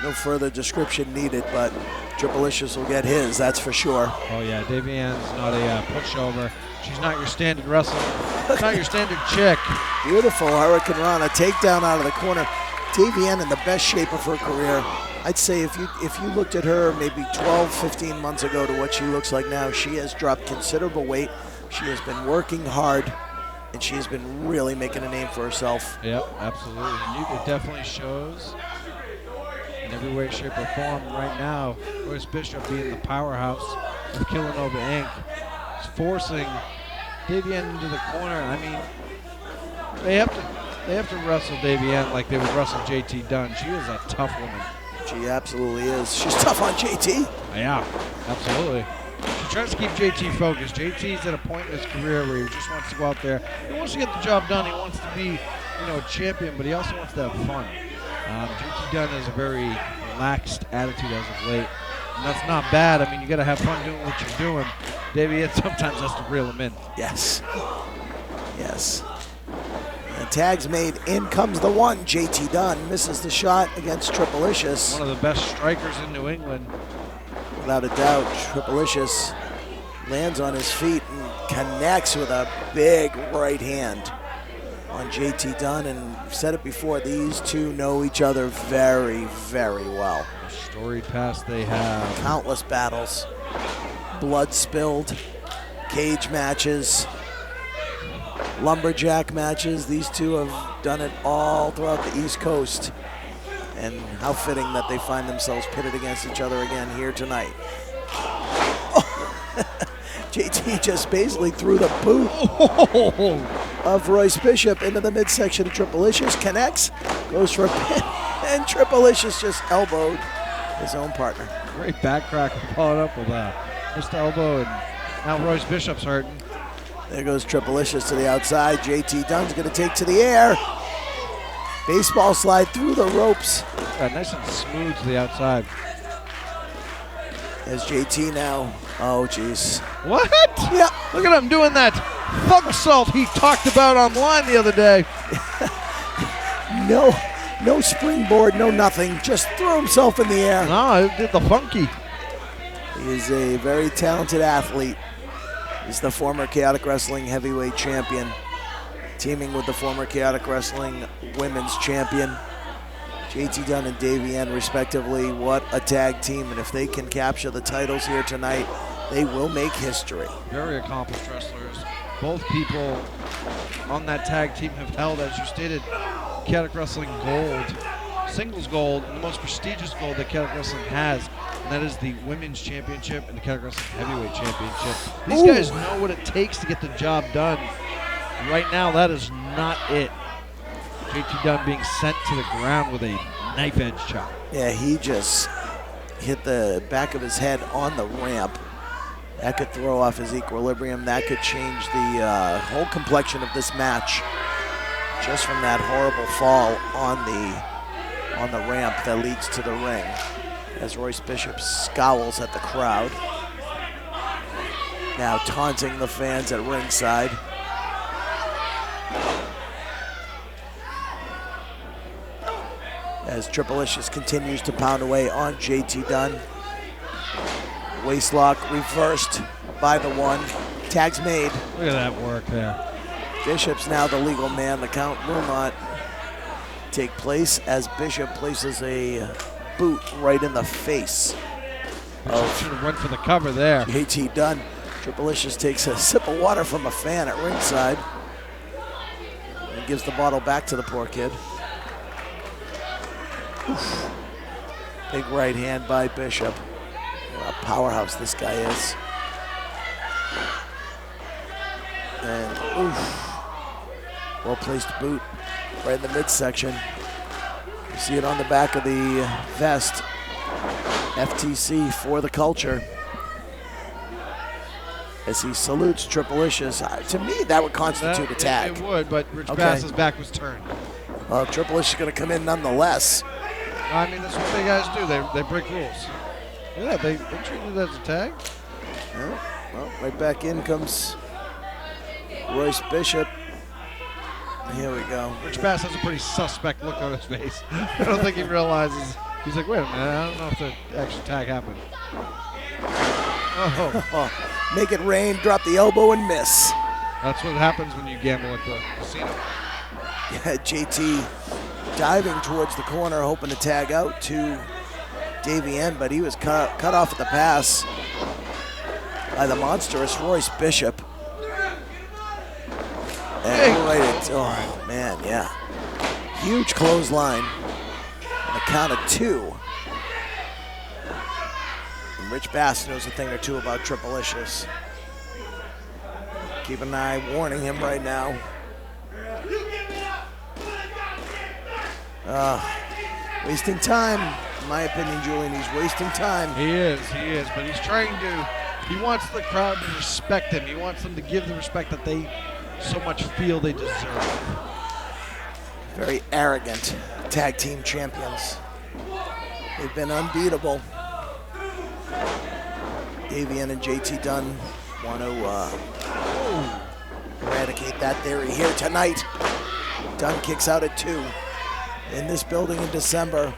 No further description needed, but Tripalicious will get his, that's for sure. Oh yeah, Davienne's not a pushover. She's not your standard wrestler. Not your standard chick. Beautiful Hurricane Rana takedown out of the corner. Davienne in the best shape of her career. I'd say if you looked at her maybe 12, 15 months ago to what she looks like now, she has dropped considerable weight. She has been working hard, and she has been really making a name for herself. Yep, absolutely. It definitely shows in every way, shape, or form right now. Royce Bishop being the powerhouse of Killa Inc. is forcing Davienne into the corner. I mean, they have to wrestle Davienne like they would wrestle JT Dunn. She is a tough woman. She absolutely is. She's tough on JT. Yeah, absolutely. She tries to keep JT focused. JT's at a point in his career where he just wants to go out there. He wants to get the job done. He wants to be, a champion, but he also wants to have fun. JT Dunn has a very relaxed attitude as of late, and that's not bad. I mean, you got to have fun doing what you're doing. Davienne sometimes has to reel him in. Yes. Yes. And tags made. In comes the one. JT Dunn misses the shot against Tripalicious. One of the best strikers in New England. Without a doubt, Tripalicious lands on his feet and connects with a big right hand on JT Dunn. And I've said it before, these two know each other very, very well. A storied past they have. Countless battles, blood spilled, cage matches, lumberjack matches. These two have done it all throughout the East Coast. And how fitting that they find themselves pitted against each other again here tonight. Oh. JT just basically threw the boot of Royce Bishop into the midsection of Tripalicious. Connects, goes for a pin, and Tripalicious just elbowed his own partner. Great back crack followed up with a missed elbow, and now Royce Bishop's hurting. There goes Tripalicious to the outside. JT Dunn's going to take to the air. Baseball slide through the ropes. Yeah, nice and smooth to the outside. As JT now, oh jeez. What? Yep. Look at him doing that thumb salt he talked about online the other day. No springboard, no nothing. Just threw himself in the air. No, he did the funky. He is a very talented athlete. He's the former Chaotic Wrestling heavyweight champion, teaming with the former Chaotic Wrestling women's champion, JT Dunn and Davienne, respectively. What a tag team, and if they can capture the titles here tonight, they will make history. Very accomplished wrestlers. Both people on that tag team have held, as you stated, Chaotic Wrestling gold, singles gold, and the most prestigious gold that Chaotic Wrestling has, and that is the Women's Championship and the Chaotic Wrestling Heavyweight Championship. These guys know what it takes to get the job done. Right now, that is not it. JT Dunn being sent to the ground with a knife edge chop. Yeah, he just hit the back of his head on the ramp. That could throw off his equilibrium. That could change the whole complexion of this match, just from that horrible fall on the ramp that leads to the ring. As Royce Bishop scowls at the crowd, now taunting the fans at ringside. As Tripalicious continues to pound away on JT Dunn. Waistlock reversed by the one. Tags made. Look at that work there. Bishop's now the legal man. The count will not take place as Bishop places a boot right in the face Bishop should have went for the cover there. JT Dunn. Tripalicious takes a sip of water from a fan at ringside and gives the bottle back to the poor kid. Oof. Big right hand by Bishop. What a powerhouse this guy is. And oof. Well-placed boot right in the midsection. You see it on the back of the vest. FTC for the culture. As he salutes Tripalicious. To me, that would constitute a tag. It would, but Rich Bass's back was turned. Well, Tripalicious is going to come in nonetheless. I mean, that's what they guys do. They break rules. Yeah, they treated it as a tag. Yeah, well, right back in comes Royce Bishop. Here we go. Rich Bass has a pretty suspect look on his face. I don't think he realizes. He's like, wait a minute, I don't know if the actual tag happened. Oh. Make it rain, drop the elbow and miss. That's what happens when you gamble at the casino. Yeah, JT diving towards the corner, hoping to tag out to Davienne, but he was cut off at the pass by the monstrous Royce Bishop. And oh man, yeah. Huge clothesline on the count of 2. And Rich Bass knows a thing or two about Tripleicious. Keep an eye warning him right now. Wasting time, in my opinion, Julian. He's wasting time. He is, but he's trying to, he wants the crowd to respect him. He wants them to give the respect that they so much feel they deserve. Very arrogant tag team champions. They've been unbeatable. Davienne and JT Dunn want to eradicate that theory here tonight. Dunn kicks out at 2. In this building in December,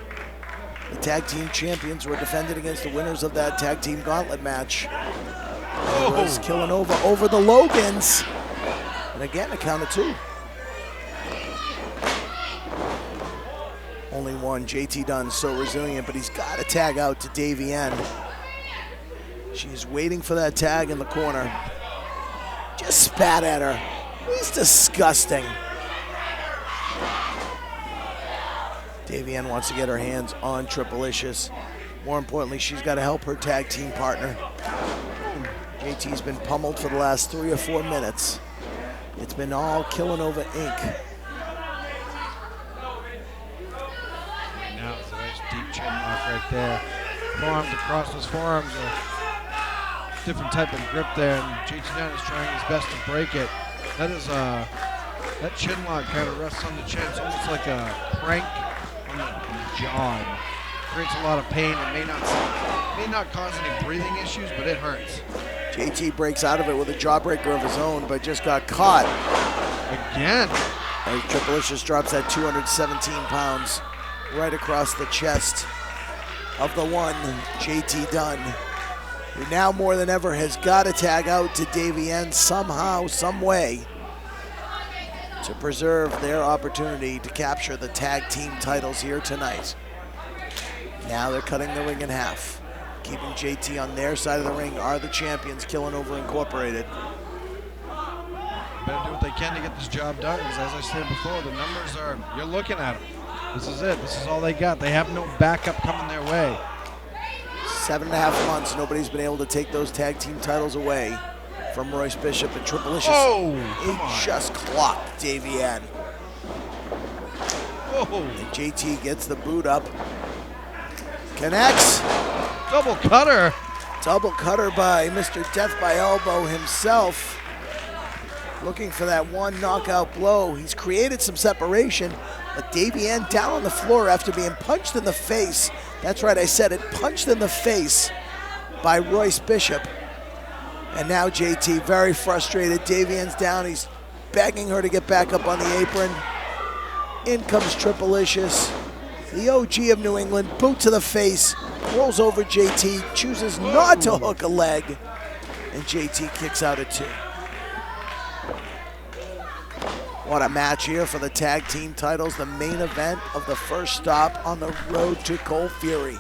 the tag team champions were defended against the winners of that tag team gauntlet match. It was Killa over the Logans. And again, a count of 2. Only one. JT Dunn so resilient, but he's got to tag out to Davienne. She's waiting for that tag in the corner. Just spat at her. He's disgusting. Davienne wants to get her hands on Tripleicious. More importantly, she's got to help her tag team partner. JT's been pummeled for the last 3 or 4 minutes. It's been all Killa Inc. Now it's a nice deep chin lock right there. Forearms across his forearms. A different type of grip there, and JT Dunn is trying his best to break it. That is that chin lock kind of rests on the chin. It's almost like a crank on the jaw. Creates a lot of pain and may not cause any breathing issues, but it hurts. JT breaks out of it with a jawbreaker of his own, but just got caught. Again. As Tripleicious drops that 217 pounds right across the chest of the one, JT Dunn, who now more than ever has got to tag out to Davienne somehow, some way, to preserve their opportunity to capture the tag team titles here tonight. Now they're cutting the ring in half. Keeping JT on their side of the ring are the champions, Killa Incorporated. Better do what they can to get this job done, because as I said before, the numbers are, you're looking at them. This is it. This is all they got. They have no backup coming their way. 7.5 months, nobody's been able to take those tag team titles away from Royce Bishop and Tripleicious. Oh, he just clocked Davienne. Whoa. And JT gets the boot up. Connects. Double cutter. Double cutter by Mr. Death by Elbow himself. Looking for that one knockout blow. He's created some separation, but Davienne down on the floor after being punched in the face. That's right, I said it, punched in the face by Royce Bishop. And now JT very frustrated. Davienne's down, he's begging her to get back up on the apron. In comes Tripleicious, the OG of New England, boot to the face, rolls over JT, chooses not to hook a leg, and JT kicks out at 2. What a match here for the tag team titles, the main event of the first stop on the road to Cold Fury.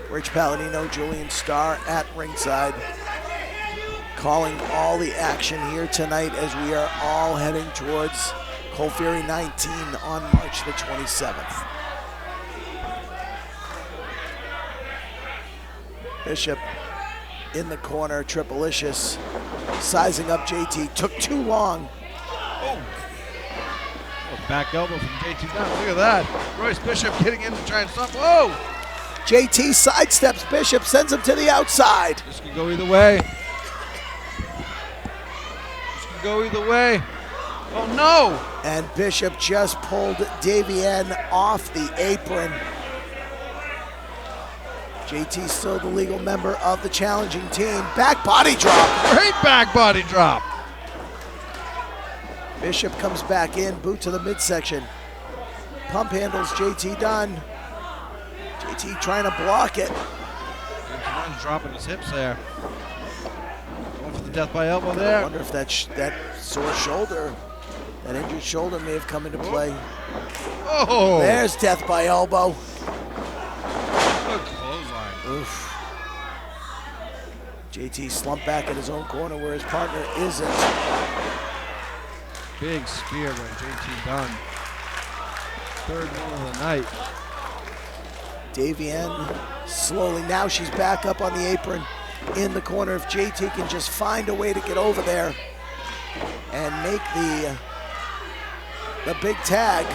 Rich Palladino, Julian Starr at ringside, calling all the action here tonight as we are all heading towards Cold Fury 19 on March the 27th. Bishop in the corner, Tripleicious sizing up JT, took too long. Oh. Back elbow from JT Dunn. Look at that. Royce Bishop getting in to try and stop. Whoa! JT sidesteps Bishop, sends him to the outside. This could go either way. This could go either way. Oh no! And Bishop just pulled Davienne off the apron. JT still the legal member of the challenging team. Back body drop. Great back body drop. Bishop comes back in, boot to the midsection. Pump handles JT Dunn. JT trying to block it. JT Dunn's dropping his hips there. Going for the death by elbow I there. wonder if that sore shoulder, that injured shoulder may have come into play. Oh! There's death by elbow. Good clothesline. Oof. JT slumped back in his own corner where his partner isn't. Big spear by JT Dunn. Third one of the night. Davienne slowly, now she's back up on the apron in the corner. If JT can just find a way to get over there and make the big tag.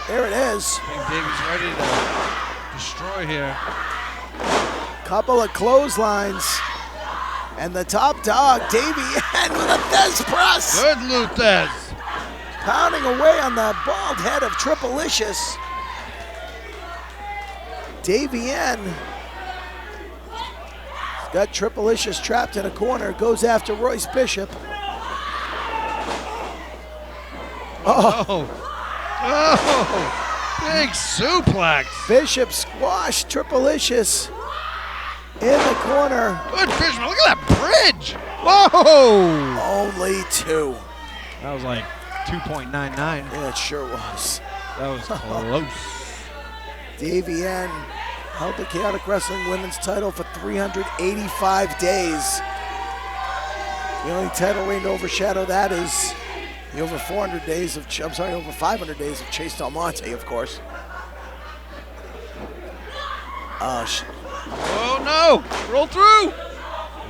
There it is. I think Davey's ready to destroy here. Couple of clotheslines. And the top dog, Davienne with a Thez press. Good Luthez. Pounding away on the bald head of Tripalicious. Davienne got Tripalicious trapped in a corner, goes after Royce Bishop. Oh, big suplex. Bishop squashed Tripalicious in the corner. Good Bishop, look at that bridge. Whoa. Only two. That was like 2.99. Yeah, it sure was. That was close. Davienne held the Chaotic Wrestling Women's title for 385 days. The only title reign to overshadow that is the over 400 days of, over 500 days of Chase Del Monte, of course. Oh no! Roll through!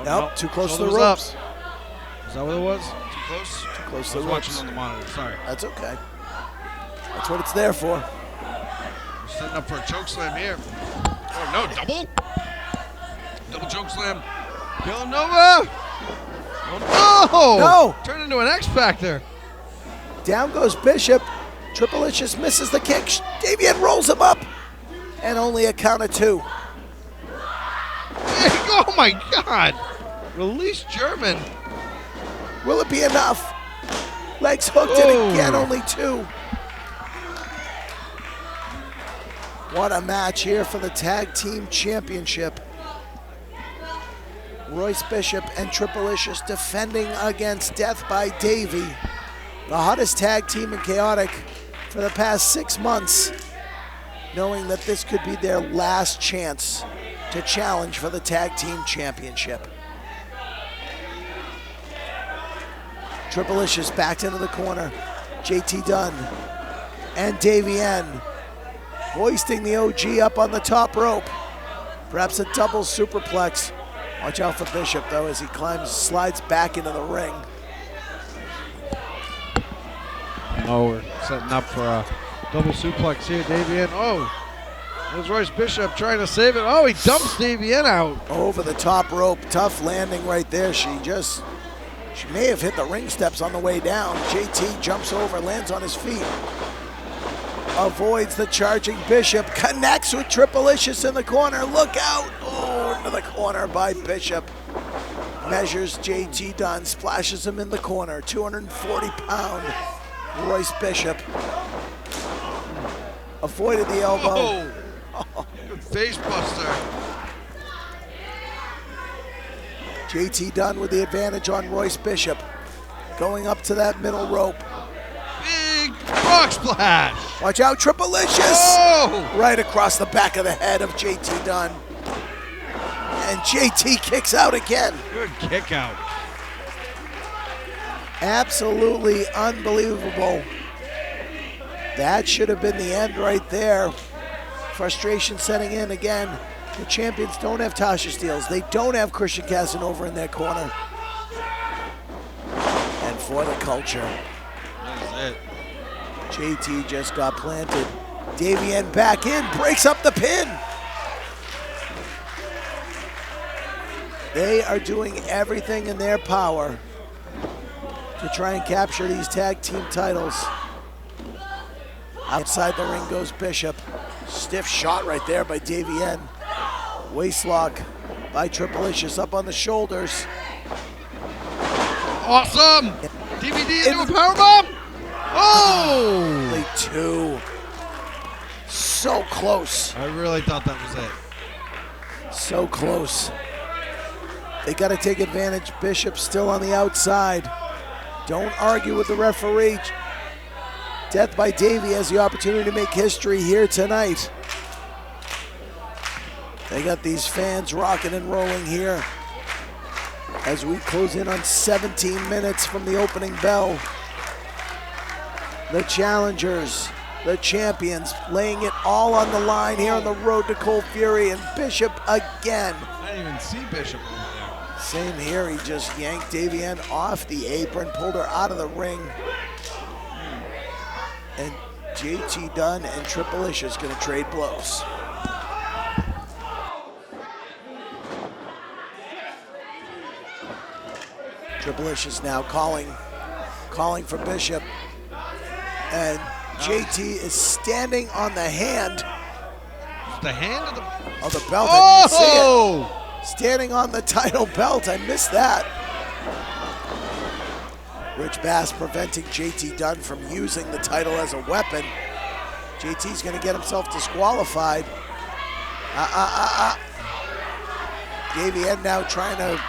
Nope, too close to the Shoulders ropes. Up. Is that what it was? Too close? Too close I to was the watching ropes. on the monitor, sorry. That's okay. That's what it's there for. We're setting up for a choke slam here. Oh no, double? Double choke slam. Villanova! Oh no! No! Turned into an X Factor. Down goes Bishop. Tripalicious misses the kick. Davienne rolls him up. And only a count of two. Oh my God! Release German. Will it be enough? Legs hooked and again, only two. What a match here for the Tag Team Championship. Royce Bishop and Tripalicious defending against Death by Davey, the hottest tag team in Chaotic for the past 6 months, knowing that this could be their last chance to challenge for the Tag Team Championship. Tripalicious backed into the corner. JT Dunn and Davienne hoisting the OG up on the top rope. Perhaps a double superplex. Watch out for Bishop, though, as he slides back into the ring. Oh, we're setting up for a double suplex here. Davienne. Oh, there's Royce Bishop trying to save it. Oh, he dumps Davienne out. Over the top rope. Tough landing right there. She may have hit the ring steps on the way down. JT jumps over, lands on his feet. Avoids the charging Bishop. Connects with Tripalicious in the corner. Look out. Oh, into the corner by Bishop. Measures JT Dunn. Splashes him in the corner. 240-pound Royce Bishop. Avoided the elbow. Oh, good face buster. JT Dunn with the advantage on Royce Bishop. Going up to that middle rope. Big rock splash. Watch out, Tripalicious! Oh! Right across the back of the head of JT Dunn. And JT kicks out again. Good kick out. Absolutely unbelievable. That should have been the end right there. Frustration setting in again. The champions don't have Tasha Steelz. They don't have Christian Casanova in their corner. And for the culture, That's it. JT just got planted. Davienne back in, breaks up the pin. They are doing everything in their power to try and capture these tag team titles. Outside the ring goes Bishop. Stiff shot right there by Davienne. Waistlock by Tripalicious up on the shoulders. Awesome! DVD into a powerbomb! Oh! Only two. So close. I really thought that was it. So close. They got to take advantage. Bishop still on the outside. Don't argue with the referee. Death by Davey has the opportunity to make history here tonight. They got these fans rocking and rolling here as we close in on 17 minutes from the opening bell. The challengers, the champions, laying it all on the line here on the road to Cold Fury, and Bishop again. I didn't even see Bishop over there. Same here, he just yanked Davienne off the apron, pulled her out of the ring. And JT Dunn and Tripalicious gonna trade blows. Tripalicious now calling for Bishop. And JT is standing on the hand. The hand of the belt. I didn't see it. Oh! Standing on the title belt. I missed that. Rich Bass preventing JT Dunn from using the title as a weapon. JT's gonna get himself disqualified. Davienne now trying to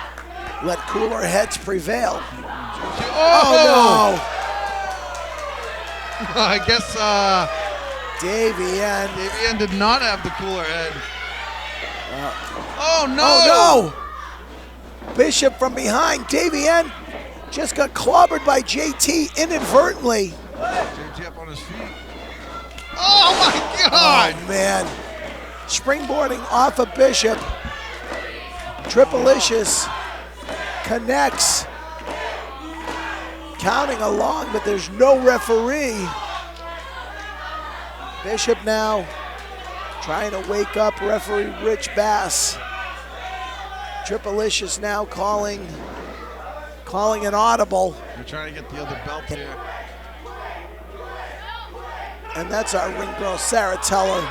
let cooler heads prevail. Oh no! I guess Davienne did not have the cooler head. Oh no! Oh no! Bishop from behind. Davienne just got clobbered by JT inadvertently. JT up on his feet. Oh my God! Oh man. Springboarding off of Bishop. Tripalicious connects. Counting along, but there's no referee. Bishop now trying to wake up referee Rich Bass. Tripalicious now calling an audible. They're trying to get the other belt here. And that's our ring girl, Sarah Teller.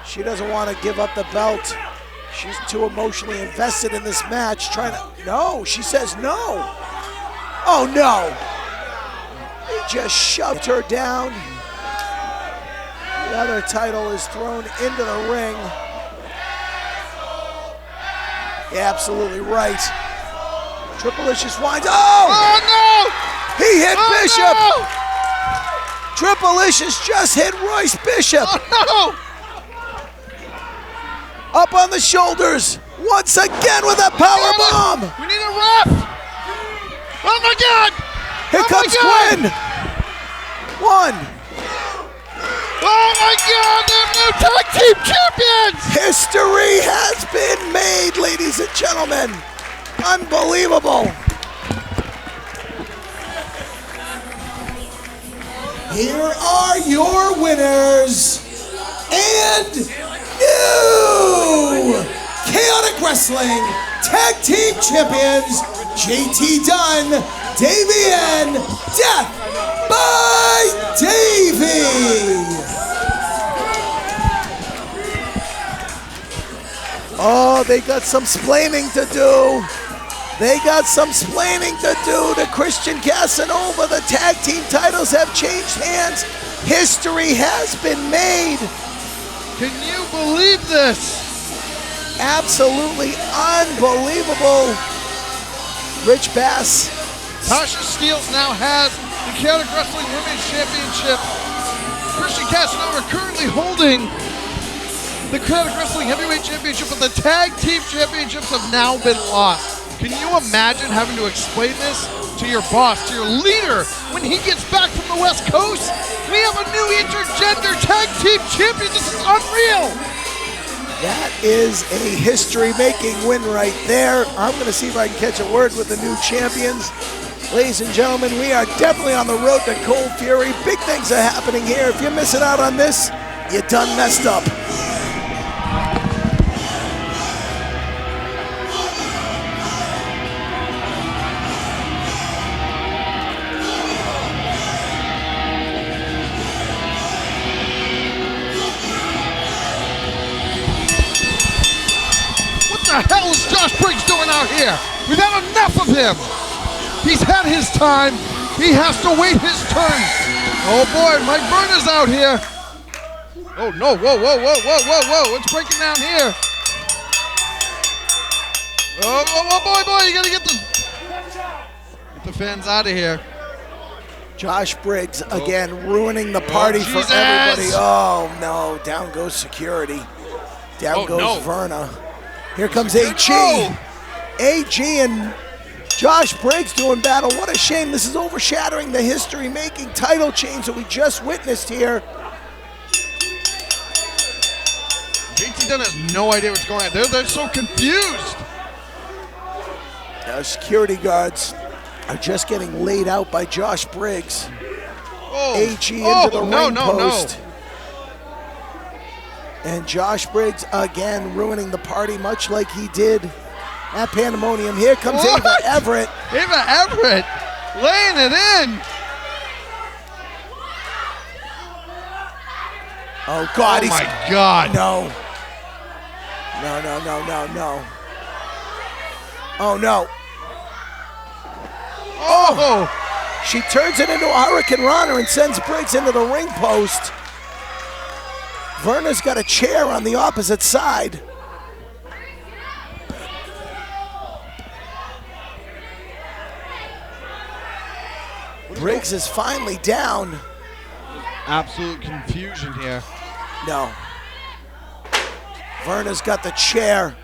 She doesn't want to give up the belt. She's too emotionally invested in this match. No, she says no. Oh no. He just shoved her down. The other title is thrown into the ring. Yeah, absolutely right. Tripalicious winds. Oh no! He hit Bishop. No! Tripalicious just hit Royce Bishop. Oh no! Up on the shoulders. Once again with a power bomb. We need a ref. Oh my God! Here comes Quinn. One. Oh my God! They're new tag team champions! History has been made, ladies and gentlemen. Unbelievable. Here are your winners and new Chaotic Wrestling Tag Team Champions, JT Dunn, Davienne, Death by Davey. Oh, they got some splaining to do. They got some splaining to do to Christian Casanova. The tag team titles have changed hands. History has been made. Can you believe this? Absolutely unbelievable. Rich Bass. Tasha Steelz now has the Chaotic Wrestling Women's Championship. Christian Casanova currently holding the Chaotic Wrestling Heavyweight Championship, but the Tag Team Championships have now been lost. Can you imagine having to explain this to your boss, to your leader, when he gets back from the West Coast? We have a new Intergender Tag Team Champion. This is unreal. That is a history-making win right there. I'm going to see if I can catch a word with the new champions. Ladies and gentlemen, we are definitely on the road to Cold Fury. Big things are happening here. If you're missing out on this, you done messed up. What the hell is Josh Briggs doing out here? We've had enough of him. He's had his time. He has to wait his turn. Oh boy, Mike Verna's out here. Oh no, whoa. What's breaking down here? Boy, you gotta get the fans out of here. Josh Briggs again ruining the party for Jesus. everybody. Oh no, down goes security. Down goes no. Verna. Here comes AG. Oh. AG and Josh Briggs doing battle. What a shame. This is overshadowing the history-making title change that we just witnessed here. JT Dunn has no idea what's going on. They're so confused. Now security guards are just getting laid out by Josh Briggs. AG into the ring post. And Josh Briggs again ruining the party much like he did at Pandemonium. Here comes Ava Everett. Ava Everett laying it in. Oh God, Oh my God. No. Oh no. Oh. She turns it into a Hurricane Runner and sends Briggs into the ring post. Verna's got a chair on the opposite side. Briggs is finally down. Absolute confusion here. No. Verna's got the chair.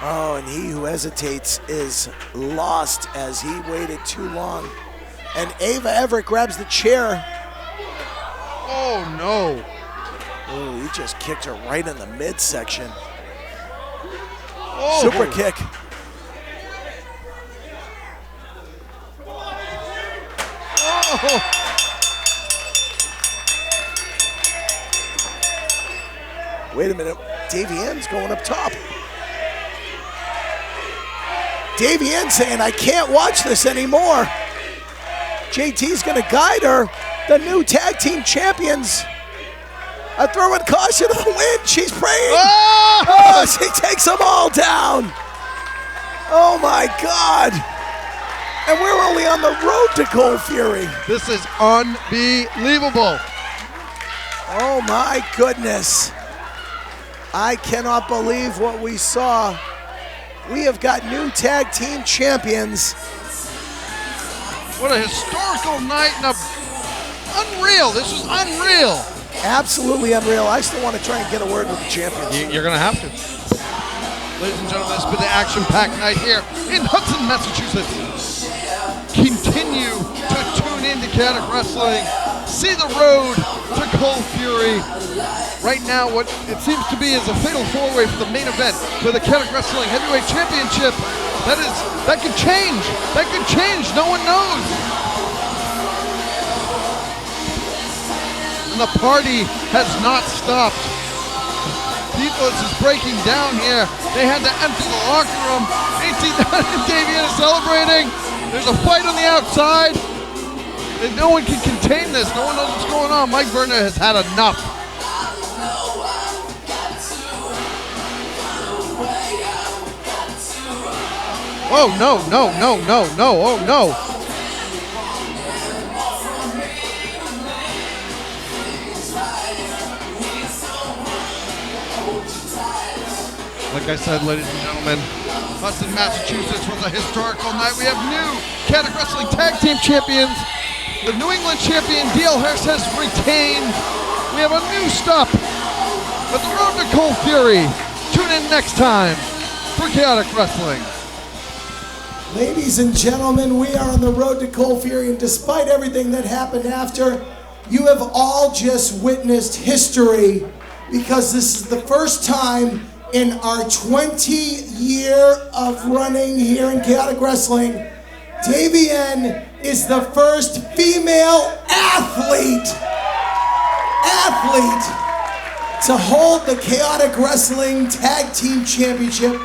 Oh, and he who hesitates is lost as he waited too long. And Ava Everett grabs the chair. Oh no. Oh, he just kicked her right in the midsection. Oh. Super kick. Oh. Wait a minute. Davienne's going up top. Davienne saying, I can't watch this anymore. JT's going to guide her. The new tag team champions are throwing caution to the wind. She's praying. Oh, she takes them all down. Oh my God. And we're only on the road to Cold Fury. This is unbelievable. Oh my goodness. I cannot believe what we saw. We have got new tag team champions. What a historical night and unreal. This was unreal. Absolutely unreal. I still want to try and get a word with the champions. You're going to have to. Ladies and gentlemen, this has been the action-packed night here in Hudson, Massachusetts. Continue to tune in to Chaotic Wrestling. See the road to Cold Fury. Right now, what it seems to be is a fatal four-way for the main event for the Chaotic Wrestling Heavyweight Championship. That could change. That could change. No one knows. And the party has not stopped. People is breaking down here. They had to enter the locker room. AT and Davienne is celebrating. There's a fight on the outside. No one can contain this. No one knows what's going on. Mike Verna has had enough. Oh, no. Oh, no. Like I said, ladies and gentlemen, Hudson, Massachusetts was a historical night. We have new Chaotic Wrestling Tag Team Champions. The New England champion, D.L. Harris, has retained. We have a new stop at the road to Cold Fury. Tune in next time for Chaotic Wrestling. Ladies and gentlemen, we are on the road to Cold Fury, and despite everything that happened after, you have all just witnessed history, because this is the first time in our 20-year of running here in Chaotic Wrestling, Davienne is the first female athlete to hold the Chaotic Wrestling Tag Team Championship.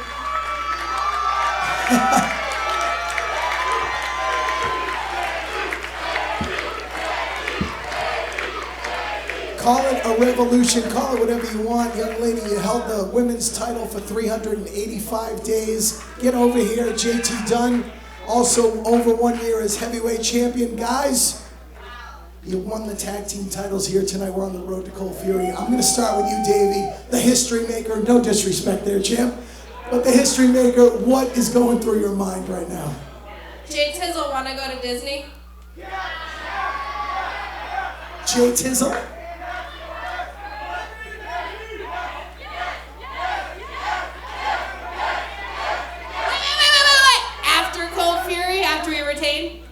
Call it a revolution, call it whatever you want. Young lady, you held the women's title for 385 days. Get over here, JT Dunn. Also over 1 year as heavyweight champion. Guys, you won the tag team titles here tonight. We're on the road to Cold Fury. I'm gonna start with you, Davey, the history maker. No disrespect there, champ. But the history maker, what is going through your mind right now? Jay Tizzle want to go to Disney? Jay Tizzle? Wait. After Cold Fury, after we retain?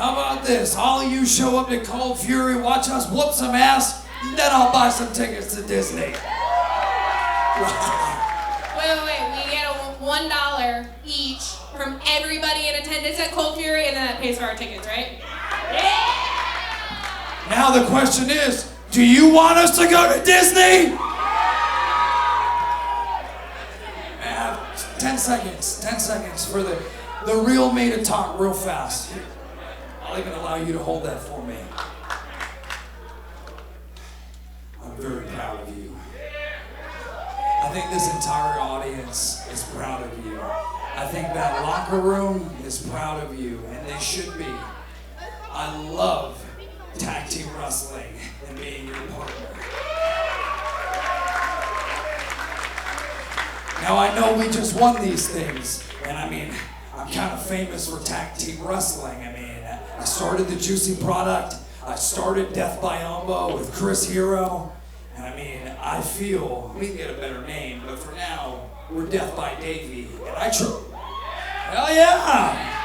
How about this? All of you show up to Cold Fury, watch us whoop some ass, then I'll buy some tickets to Disney. Wait. We get $1 each from everybody in attendance at Cold Fury, and then that pays for our tickets, right? Yeah! Now the question is, do you want us to go to Disney? 10 seconds for the real me to talk real fast. I'll even allow you to hold that for me. I'm very proud of you. I think this entire audience is proud of you. I think that locker room is proud of you, and they should be. I love tag team wrestling and being your partner. Now I know we just won these things, and I mean, I'm kind of famous for tag team wrestling. I mean, I started the Juicy Product, I started Death by Elbow with Chris Hero, and I mean, I feel we can get a better name, but for now, we're Death by Davey, and hell yeah!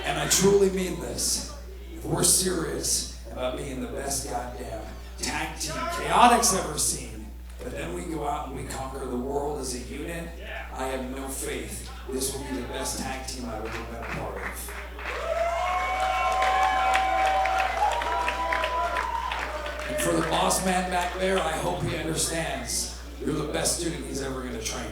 And I truly mean this. If we're serious about being the best goddamn tag team Chaotic's ever seen, but then we go out and we conquer the world as a unit, I have no faith this will be the best tag team I've ever been a part of. And for the boss man back there, I hope he understands you're the best student he's ever going to train.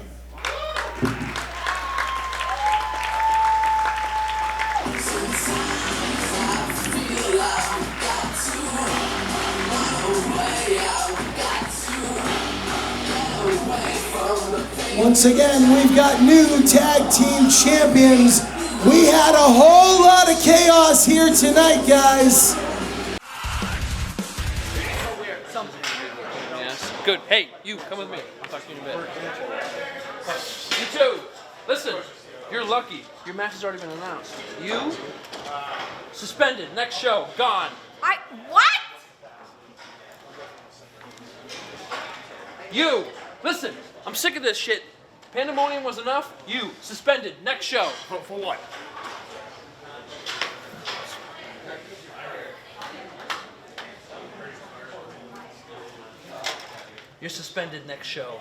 Once again, we've got new tag team champions. We had a whole lot of chaos here tonight, guys. Yes. Good. Hey, you, come with me. I'll talk to you in a bit. You too. Listen, you're lucky. Your match has already been announced. You, suspended. Next show, gone. What? You, listen, I'm sick of this shit. Pandemonium was enough. You, suspended. Next show. For what? You're suspended next show.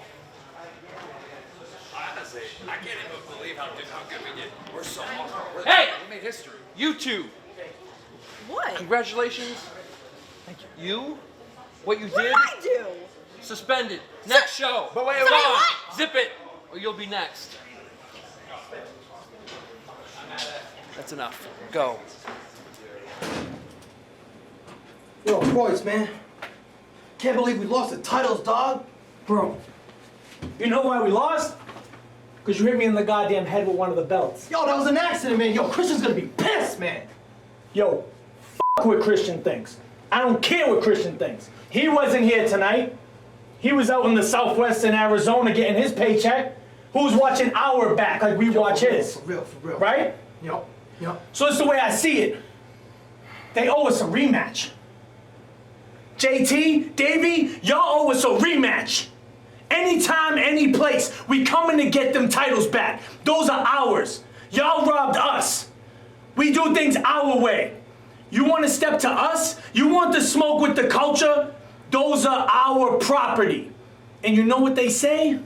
Honestly, I can't even believe how good we did. We're so awesome. Hey! We made history. You two. What? Congratulations. Thank you. You, what you What did. did I do? Suspended. Next show. But wait, Gone. what? Zip it, or you'll be next. That's enough. Go. Yo, Royce, man. Can't believe we lost the titles, dog. Bro, you know why we lost? Because you hit me in the goddamn head with one of the belts. Yo, that was an accident, man. Yo, Christian's gonna be pissed, man. Yo, f what Christian thinks. I don't care what Christian thinks. He wasn't here tonight. He was out in the Southwest in Arizona getting his paycheck. Who's watching our back like we watch his? For real. Right? Yo. So it's the way I see it. They owe us a rematch. JT, Davey, y'all owe us a rematch. Anytime, any place, we coming to get them titles back. Those are ours. Y'all robbed us. We do things our way. You want to step to us? You want to smoke with the culture? Those are our property. And you know what they say?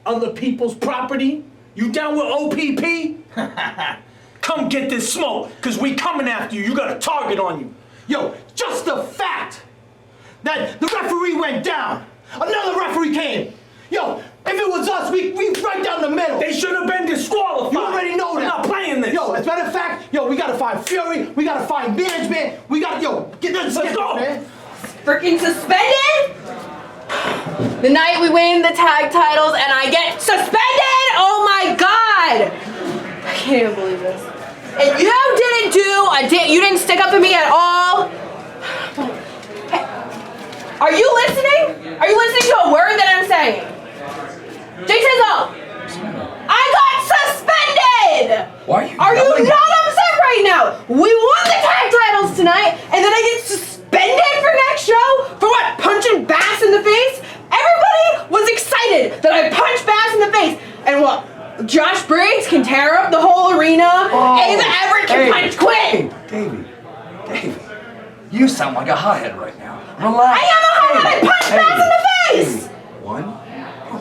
Other people's property? You down with OPP? Come get this smoke, because we coming after you. You got a target on you. Yo, just the fact that the referee went down, another referee came. Yo, if it was us, we right down the middle. They should have been disqualified. You already know that. I'm not playing this. Yo, as a matter of fact, yo, we gotta find Fury, we gotta find management, we gotta, get this Let's go. man. Freaking suspended? The night we win the tag titles and I get suspended? Oh my god! I can't even believe this. And you didn't do a You didn't stick up for me at all. Hey, are you listening? Are you listening to a word that I'm saying? Jake Sizzle, I got suspended! Why are you not upset right now? We won the tag titles tonight, and then I get suspended for next show? For what, punching Bass in the face? Everybody was excited that I punched Bass in the face. And what, Josh Briggs can tear up the whole arena? Ava Everett can punch Quinn! Davey, you sound like a hothead right now. Relax. I am a hothead! I punched Bass in the face! One,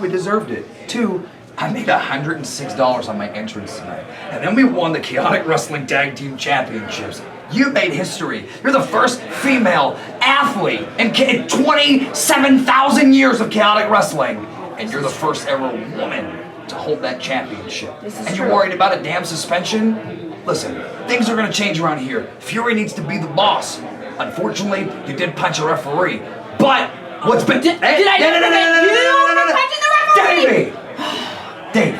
we deserved it. Two, I made $106 on my entrance tonight. And then we won the Chaotic Wrestling Tag Team Championships. You made history. You're the first female athlete in 27,000 years of chaotic wrestling. And you're the first ever woman to hold that championship. And you're worried about a damn suspension? Listen, things are gonna change around here. Fury needs to be the boss. Unfortunately, you did punch a referee. But what's been... Did I punching the referee? Dave,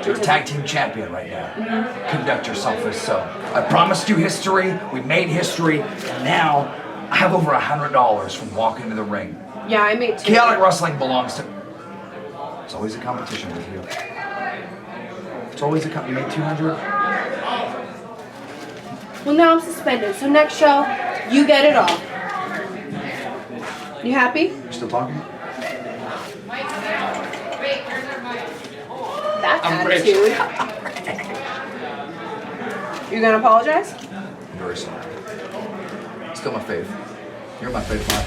you're a tag team champion right now. Conduct yourself as so. I promised you history, we made history, and now I have over $100 from walking into the ring. Yeah, I made 2. Chaotic wrestling belongs to... It's always a competition with you. It's always a competition. You made 200? Well, now I'm suspended, so next show, you get it all. You happy? You still talking? That I'm attitude. You gonna apologize? I'm very sorry. Still my faith. You're my faith, Mark.